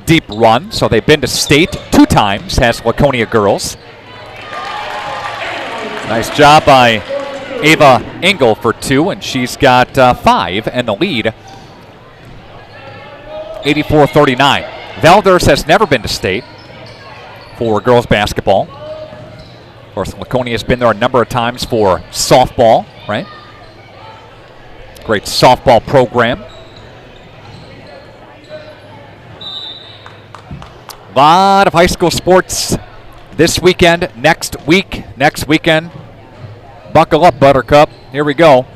Speaker 6: deep run. So they've been to state 2 times, has Laconia girls. Nice job by Ava Engel for 2, and she's got 5 and the lead, 84-39. Valders has never been to state for girls basketball. Of course, Laconia has been there a number of times for softball, right? Great softball program. A lot of high school sports this weekend, next weekend. Buckle up, Buttercup. Here we go.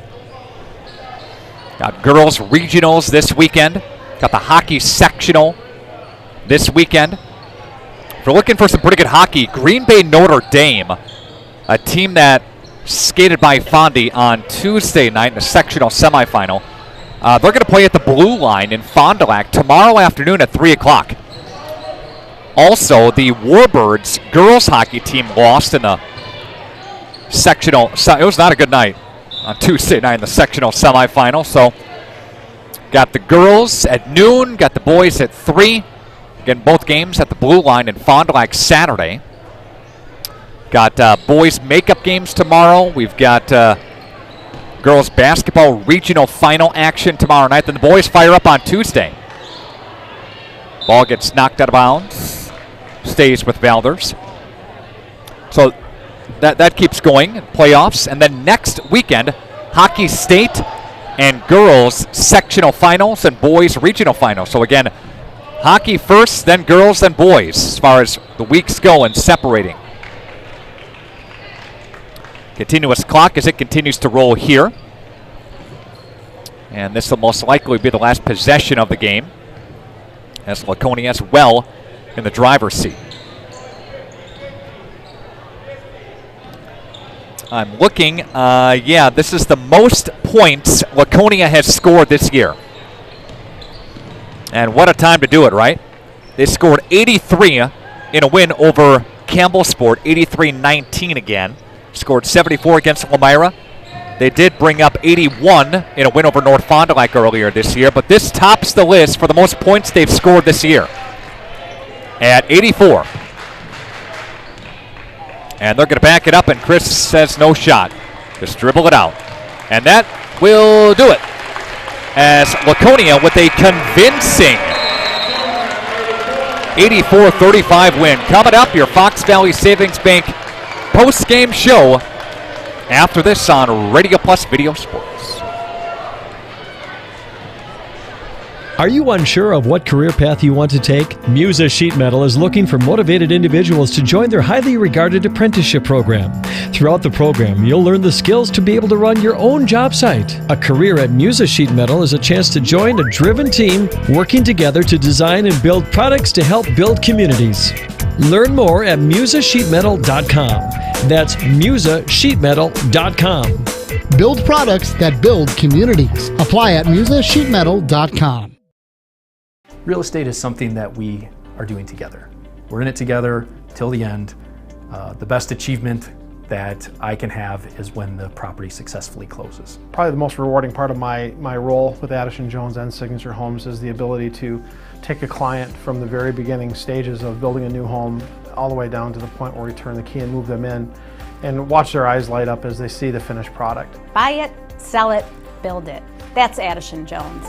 Speaker 6: Got girls regionals this weekend. Got the hockey sectional this weekend. If you're looking for some pretty good hockey, Green Bay Notre Dame, a team that skated by Fondy on Tuesday night in the sectional semifinal. They're going to play at the Blue Line in Fond du Lac tomorrow afternoon at 3 o'clock. Also, the Warbirds girls hockey team lost in the sectional. It was not a good night on Tuesday night in the sectional semifinal. So, got the girls at noon, got the boys at 3. Again, both games at the Blue Line in Fond du Lac Saturday. Got boys makeup games tomorrow. We've got girls basketball regional final action tomorrow night. Then the boys fire up on Tuesday. Ball gets knocked out of bounds. Stays with Valders. So that keeps going in playoffs. And then next weekend, hockey state and girls sectional finals and boys regional finals. So again, hockey first, then girls, then boys as far as the weeks go and separating. Continuous clock as it continues to roll here. And this will most likely be the last possession of the game, as Laconia is well in the driver's seat. I'm looking, this is the most points Laconia has scored this year. And what a time to do it, right? They scored 83 in a win over Campbellsport, 83-19 again. Scored 74 against Elmira. They did bring up 81 in a win over North Fond du Lac earlier this year, but this tops the list for the most points they've scored this year at 84. And they're going to back it up, and Chris says no shot. Just dribble it out. And that will do it, as Laconia with a convincing 84-35 win. Coming up, your Fox Valley Savings Bank post-game show after this on Radio Plus Video Sports.
Speaker 12: Are you unsure of what career path you want to take? Musa Sheet Metal is looking for motivated individuals to join their highly regarded apprenticeship program. Throughout the program, you'll learn the skills to be able to run your own job site. A career at Musa Sheet Metal is a chance to join a driven team working together to design and build products to help build communities. Learn more at musasheetmetal.com. That's musasheetmetal.com.
Speaker 4: Build products that build communities. Apply at musasheetmetal.com.
Speaker 13: Real estate is something that we are doing together. We're in it together till the end. The best achievement that I can have is when the property successfully closes.
Speaker 15: Probably the most rewarding part of my role with Addison Jones and Signature Homes is the ability to take a client from the very beginning stages of building a new home all the way down to the point where we turn the key and move them in and watch their eyes light up as they see the finished product.
Speaker 18: Buy it, sell it, build it. That's Addison Jones.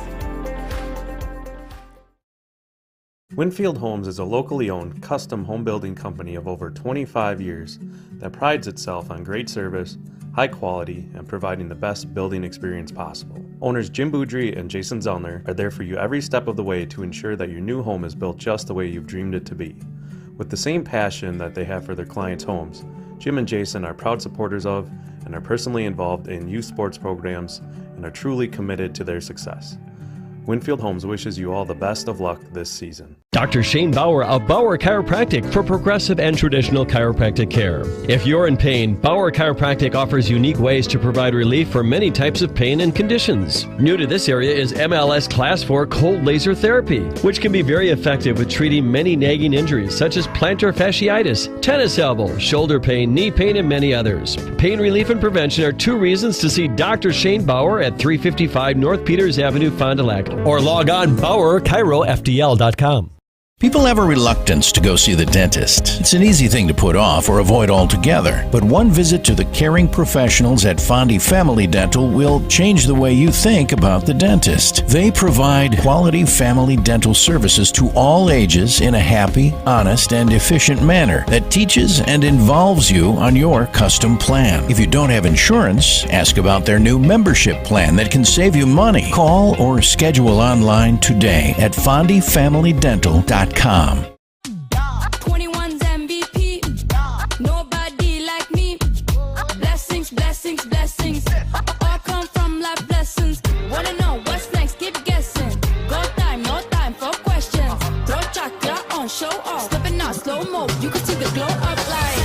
Speaker 19: Winfield Homes is a locally owned custom home building company of over 25 years that prides itself on great service, high quality, and providing the best building experience possible. Owners Jim Boudry and Jason Zellner are there for you every step of the way to ensure that your new home is built just the way you've dreamed it to be. With the same passion that they have for their clients' homes, Jim and Jason are proud supporters of and are personally involved in youth sports programs and are truly committed to their success. Winfield Homes wishes you all the best of luck this season.
Speaker 12: Dr. Shane Bauer of Bauer Chiropractic for progressive and traditional chiropractic care. If you're in pain, Bauer Chiropractic offers unique ways to provide relief for many types of pain and conditions. New to this area is MLS Class 4 cold laser therapy, which can be very effective with treating many nagging injuries such as plantar fasciitis, tennis elbow, shoulder pain, knee pain, and many others. Pain relief and prevention are 2 reasons to see Dr. Shane Bauer at 355 North Peters Avenue, Fond du Lac, or log on BauerChiroFDL.com.
Speaker 26: People have a reluctance to go see the dentist. It's an easy thing to put off or avoid altogether. But one visit to the caring professionals at Fondi Family Dental will change the way you think about the dentist. They provide quality family dental services to all ages in a happy, honest, and efficient manner that teaches and involves you on your custom plan. If you don't have insurance, ask about their new membership plan that can save you money. Call or schedule online today at FondiFamilyDental.com.
Speaker 17: 21's MVP, nobody like me. Blessings, blessings, blessings. All come from life lessons. Wanna know what's next? Keep guessing. Go time, no time for questions. Throw chakra on, show off. Stepping out slow mo, you can see the glow up light.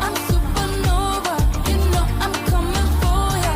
Speaker 17: I'm supernova, you know I'm coming for ya.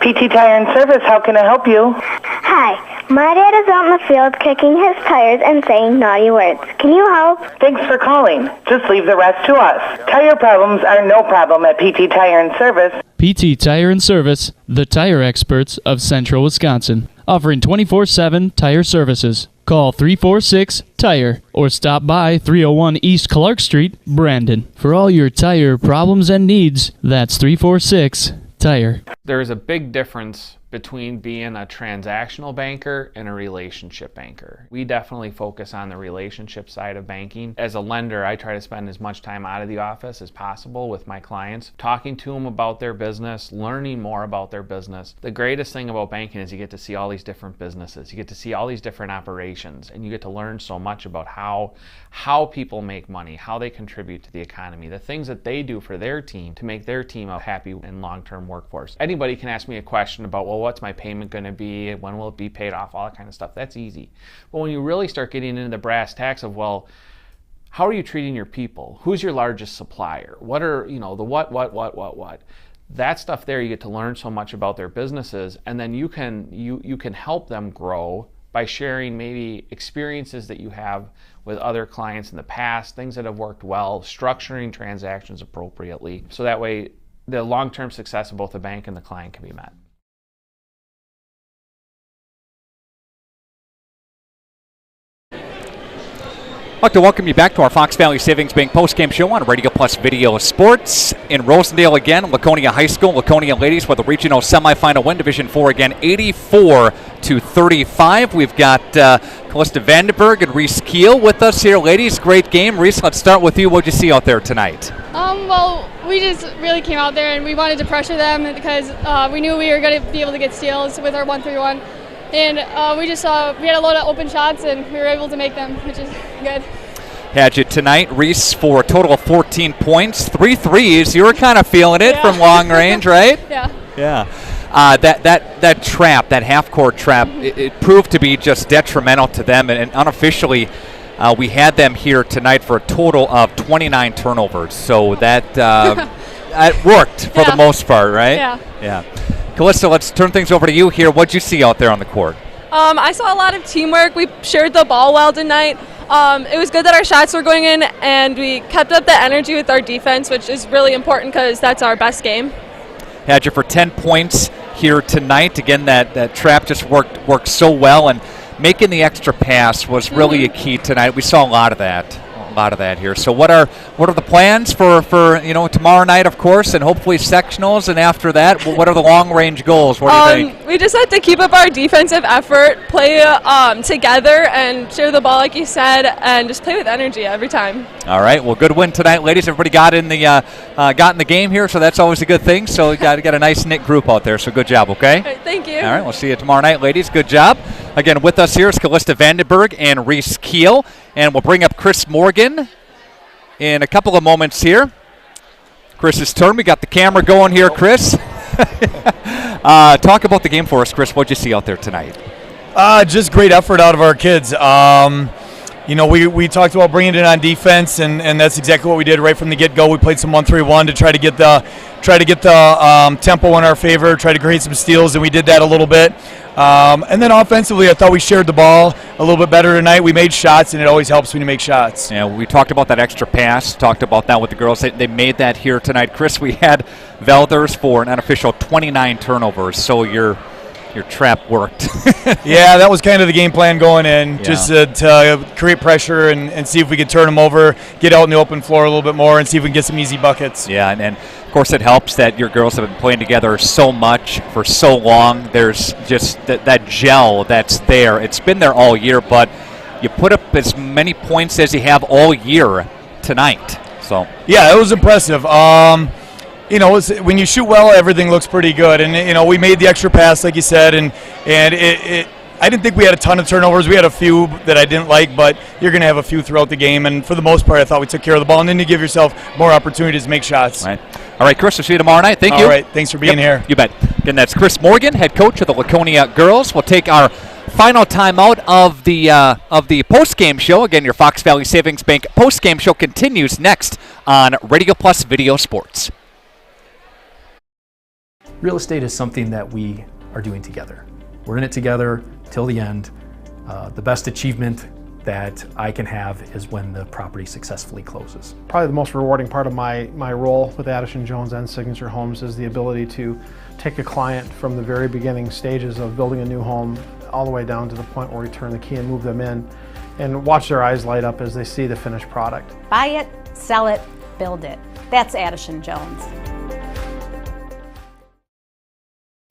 Speaker 27: PT Tire and Service, how can I help you?
Speaker 11: Hi, my dad is out in the field kicking his tires and saying naughty words. Can you help?
Speaker 27: Thanks for calling. Just leave the rest to us. Tire problems are no problem at PT Tire and Service.
Speaker 28: PT Tire and Service, the tire experts of Central Wisconsin, offering 24/7 tire services. Call 346-TIRE or stop by 301 East Clark Street, Brandon. For all your tire problems and needs, that's 346-TIRE.
Speaker 29: There is a big difference between being a transactional banker and a relationship banker. We definitely focus on the relationship side of banking. As a lender, I try to spend as much time out of the office as possible with my clients, talking to them about their business, learning more about their business. The greatest thing about banking is you get to see all these different businesses. You get to see all these different operations, and you get to learn so much about how people make money, how they contribute to the economy, the things that they do for their team to make their team a happy and long-term workforce. Anybody can ask me a question about, well, what's my payment going to be? When will it be paid off? All that kind of stuff. That's easy. But when you really start getting into the brass tacks of, well, how are you treating your people? Who's your largest supplier? What are, the what? That stuff there, you get to learn so much about their businesses, and then you can help them grow by sharing maybe experiences that you have with other clients in the past, things that have worked well, structuring transactions appropriately, so that way the long-term success of both the bank and the client can be met.
Speaker 6: I'd like to welcome you back to our Fox Valley Savings Bank postgame show on Radio Plus Video Sports. In Rosendale again, Laconia High School, Laconia ladies with a regional semifinal win, Division 4 again, 84-35. We've got Callista Vandenberg and Reese Keel with us here, ladies. Great game. Reese, let's start with you. What'd you see out there tonight?
Speaker 30: Well,
Speaker 2: We just really came out there and we wanted to pressure them because we knew we were going to be able to get steals with our 1-3-1. And we had a lot of open shots and we were able to make them, which is good.
Speaker 6: Had you tonight, Reese, for a total of 14 points, 3 threes. You were kind of feeling it from long range, right?
Speaker 2: Yeah.
Speaker 6: Yeah. That trap, that half-court trap, it proved to be just detrimental to them. And unofficially, we had them here tonight for a total of 29 turnovers. So that worked for the most part, right? Yeah. Calista, let's turn things over to you here. What'd you see out there on the court?
Speaker 3: I saw a lot of teamwork. We shared the ball well tonight. It was good that our shots were going in, and we kept up the energy with our defense, which is really important because that's our best game.
Speaker 6: Had you for 10 points here tonight. Again, that trap just worked so well, and making the extra pass was really a key tonight. We saw a lot of that here. So what are the plans for tomorrow night, of course, and hopefully sectionals, and after that, what are the long range goals? What do you think?
Speaker 3: We just have to keep up our defensive effort, play together, and share the ball like you said, and just play with energy every time.
Speaker 6: All right. Well, good win tonight, ladies. Everybody got in the game here, so that's always a good thing. So you got a nice knit group out there. So good job. Okay.
Speaker 3: All right, thank you.
Speaker 6: All right. We'll see you tomorrow night, ladies. Good job. Again, with us here is Calista Vandenberg and Reese Keel. And we'll bring up Chris Morgan in a couple of moments here. Chris's turn. We got the camera going here, Chris. Talk about the game for us, Chris. What'd you see out there tonight?
Speaker 5: Just great effort out of our kids. We talked about bringing it on defense, and that's exactly what we did right from the get-go. We played some 1-3-1 to try to get the tempo in our favor, try to create some steals, and we did that a little bit. And then offensively, I thought we shared the ball a little bit better tonight. We made shots, and it always helps when you make shots.
Speaker 6: Yeah, we talked about that extra pass, talked about that with the girls. They made that here tonight. Chris, we had Valders for an unofficial 29 turnovers, so your trap worked.
Speaker 5: Yeah, that was kind of the game plan going in, just to create pressure and see if we could turn them over, get out in the open floor a little bit more, and see if we can get some easy buckets.
Speaker 6: Yeah, and of course it helps that your girls have been playing together so much for so long. There's just that gel that's there. It's been there all year, but you put up as many points as you have all year tonight. So
Speaker 5: yeah, it was impressive. When you shoot well, everything looks pretty good. And, we made the extra pass, like you said, and I didn't think we had a ton of turnovers. We had a few that I didn't like, but you're going to have a few throughout the game. And for the most part, I thought we took care of the ball. And then you give yourself more opportunities to make shots.
Speaker 6: All right, Chris, we'll see you tomorrow night. Thank you.
Speaker 5: All right, thanks for being here.
Speaker 6: You bet. Again, that's Chris Morgan, head coach of the Laconia girls. We'll take our final timeout of the post-game show. Again, your Fox Valley Savings Bank post-game show continues next on Radio Plus Video Sports.
Speaker 13: Real estate is something that we are doing together. We're in it together till the end. The best achievement that I can have is when the property successfully closes.
Speaker 15: Probably the most rewarding part of my role with Addison Jones and Signature Homes is the ability to take a client from the very beginning stages of building a new home all the way down to the point where we turn the key and move them in, and watch their eyes light up as they see the finished product.
Speaker 18: Buy it, sell it, build it. That's Addison Jones.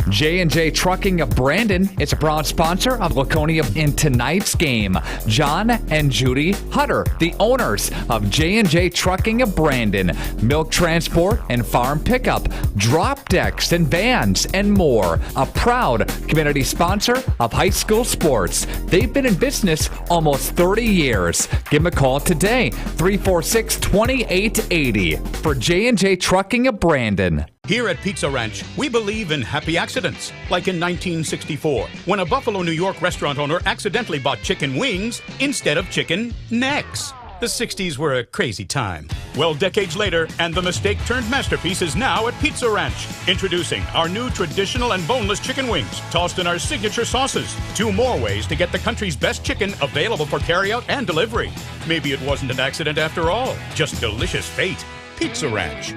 Speaker 6: J&J Trucking of Brandon is a proud sponsor of Laconia in tonight's game. John and Judy Hutter, the owners of J&J Trucking of Brandon. Milk transport and farm pickup, drop decks and vans, and more. A proud community sponsor of high school sports. They've been in business almost 30 years. Give them a call today, 346-2880 for J&J Trucking of Brandon.
Speaker 10: Here at Pizza Ranch, we believe in happy accidents, like in 1964, when a Buffalo, New York restaurant owner accidentally bought chicken wings instead of chicken necks. The 60s were a crazy time. Well, decades later, and the mistake turned masterpiece is now at Pizza Ranch. Introducing our new traditional and boneless chicken wings, tossed in our signature sauces. 2 more ways to get the country's best chicken available for carryout and delivery. Maybe it wasn't an accident after all, just delicious fate. Pizza Ranch.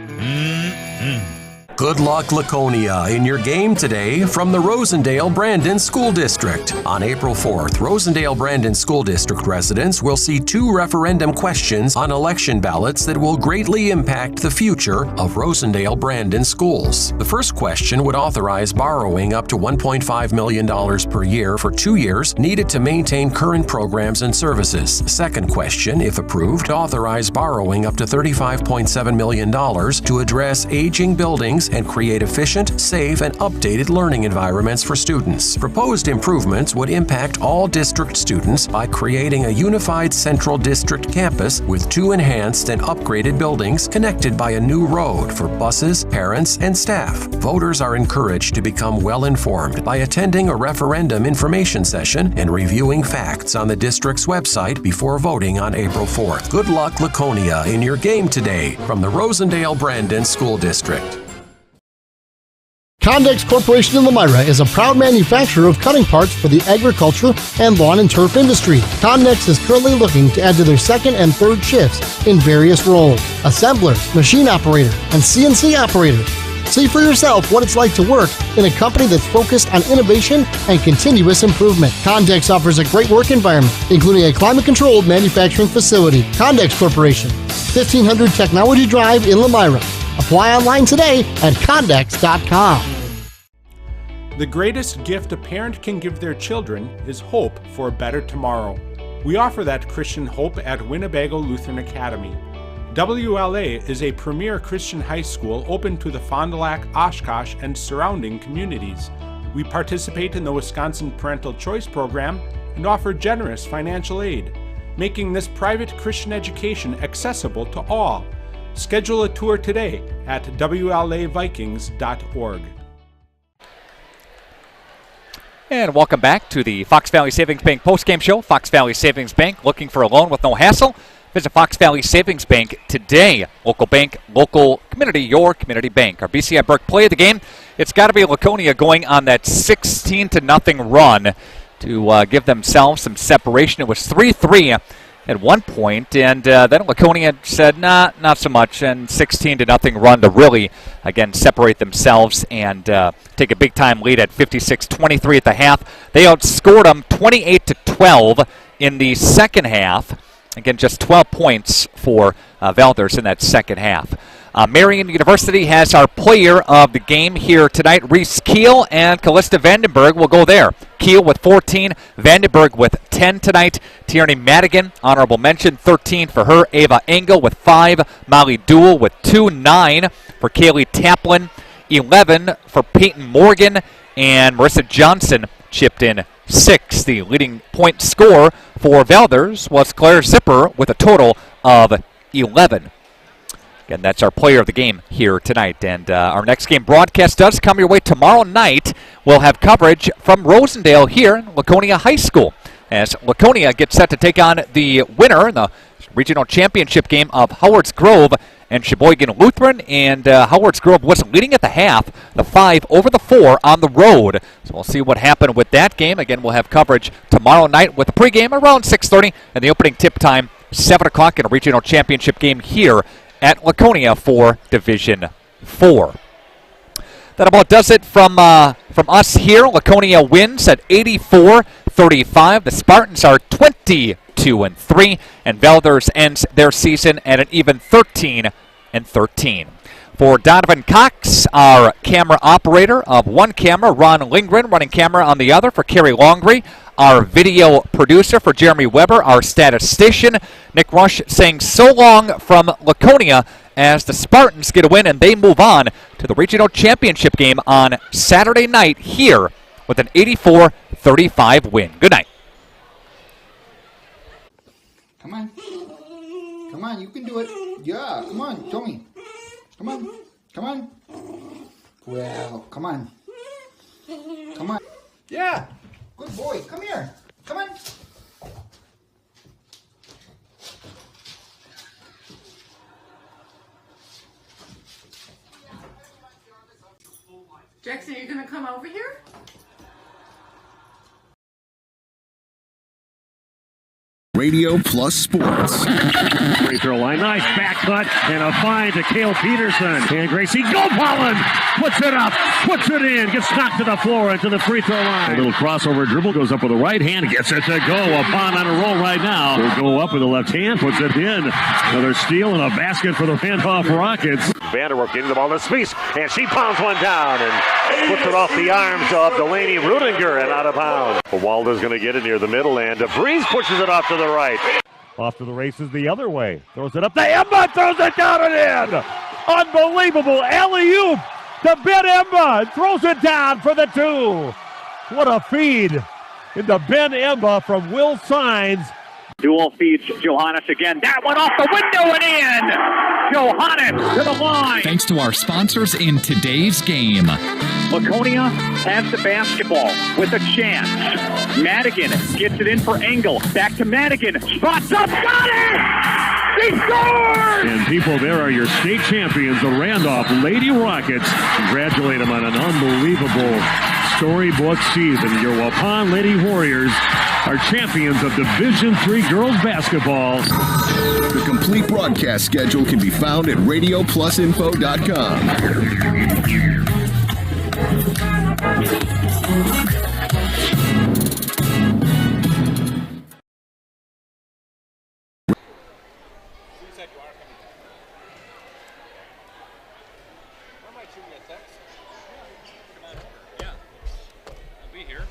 Speaker 1: Good luck, Laconia, in your game today from the Rosendale-Brandon School District. On April 4th, Rosendale-Brandon School District residents will see 2 referendum questions on election ballots that will greatly impact the future of Rosendale-Brandon schools. The first question would authorize borrowing up to $1.5 million per year for 2 years needed to maintain current programs and services. The second question, if approved, authorize borrowing up to $35.7 million to address aging buildings and create efficient, safe, and updated learning environments for students. Proposed improvements would impact all district students by creating a unified central district campus with 2 enhanced and upgraded buildings connected by a new road for buses, parents, and staff. Voters are encouraged to become well-informed by attending a referendum information session and reviewing facts on the district's website before voting on April 4th. Good luck, Laconia, in your game today from the Rosendale-Brandon School District.
Speaker 4: Condex Corporation in Lemira is a proud manufacturer of cutting parts for the agriculture and lawn and turf industry. Condex is currently looking to add to their second and third shifts in various roles: assemblers, machine operator, and CNC operator. See for yourself what it's like to work in a company that's focused on innovation and continuous improvement. Condex offers a great work environment, including a climate-controlled manufacturing facility. Condex Corporation, 1500 Technology Drive in Lemira. Apply online today at Condex.com.
Speaker 7: The greatest gift a parent can give their children is hope for a better tomorrow. We offer that Christian hope at Winnebago Lutheran Academy. WLA is a premier Christian high school open to the Fond du Lac, Oshkosh, and surrounding communities. We participate in the Wisconsin Parental Choice Program and offer generous financial aid, making this private Christian education accessible to all. Schedule a tour today at WLAVikings.org.
Speaker 6: And welcome back to the Fox Valley Savings Bank postgame show. Fox Valley Savings Bank, looking for a loan with no hassle? Visit Fox Valley Savings Bank today. Local bank, local community, your community bank. Our BCI Burke play of the game. It's got to be Laconia going on that 16-0 run to give themselves some separation. It was 3-3 at one point, and then Laconia said, not so much, and 16-0 run to really, again, separate themselves and take a big-time lead at 56-23 at the half. They outscored them 28-12 in the second half. Again, just 12 points for Valders in that second half. Marian University has our player of the game here tonight. Reese Keel and Callista Vandenberg will go there. Keel with 14, Vandenberg with 10 tonight. Tierney Madigan, honorable mention, 13 for her. Ava Engel with 5. Molly Duell with 2, 9 for Kaylee Taplin. 11 for Peyton Morgan. And Marissa Johnson chipped in 6. The leading point scorer for Valders was Claire Zipper with a total of 11. Again, that's our player of the game here tonight. And our next game broadcast does come your way tomorrow night. We'll have coverage from Rosendale here in Laconia High School as Laconia gets set to take on the winner in the regional championship game of Howards Grove and Sheboygan Lutheran. And Howards Grove was leading at the half, the 5 over the 4 on the road. So we'll see what happened with that game. Again, we'll have coverage tomorrow night with the pregame around 6:30 and the opening tip time 7 o'clock in a regional championship game here at Laconia for Division 4. That about does it from us here. Laconia wins at 84-35. The Spartans are 22-3, and Valders ends their season at an even 13-13. For Donovan Cox, our camera operator of one camera, Ron Lindgren running camera on the other for Kerry Longree. Our video producer for Jeremy Weber, our statistician, Nick Rush, saying so long from Laconia as the Spartans get a win and they move on to the regional championship game on Saturday night here with an 84-35 win. Good night.
Speaker 9: Come on. Come on, you can do it. Yeah, come on, show me. Come on. Come on. Well, come on. Come on. Yeah. Good boy. Come here. Come on.
Speaker 14: Jackson, are you going to come over here?
Speaker 8: Radio Plus Sports.
Speaker 14: Free throw line, nice back cut, and a find to Cale Peterson. And Gracie Gopalin puts it up, puts it in, gets knocked to the floor into the free throw line. A little crossover dribble, goes up with the right hand, gets it to go. Upon on a roll right now. Will go up with the left hand, puts it in. Another steal and a basket for the Randolph Rockets.
Speaker 16: Vanderwerf getting the ball to Spies, and she pounds one down and puts it off the arms of Delaney Rudinger and out of bounds. Walders going to get it near the middle, and DeVries pushes it off to the right.
Speaker 14: Off to the races the other way. Throws it up to Emma, throws it down and in. Unbelievable alley-oop to Ben Emma, throws it down for the two. What a feed into Ben Emma from Will Sines.
Speaker 20: Dual feeds Johannes again. That one off the window and in. Johannes to the line.
Speaker 6: Thanks to our sponsors in today's game.
Speaker 20: Laconia has the basketball with a chance. Madigan gets it in for Engel. Back to Madigan. Spots up. Got it! He scored!
Speaker 14: And people, there are your state champions, the Randolph Lady Rockets. Congratulate them on an unbelievable storybook season. Your Waupun Lady Warriors are champions of Division III girls basketball.
Speaker 8: The complete broadcast schedule can be found at radioplusinfo.com.
Speaker 6: I'll be here.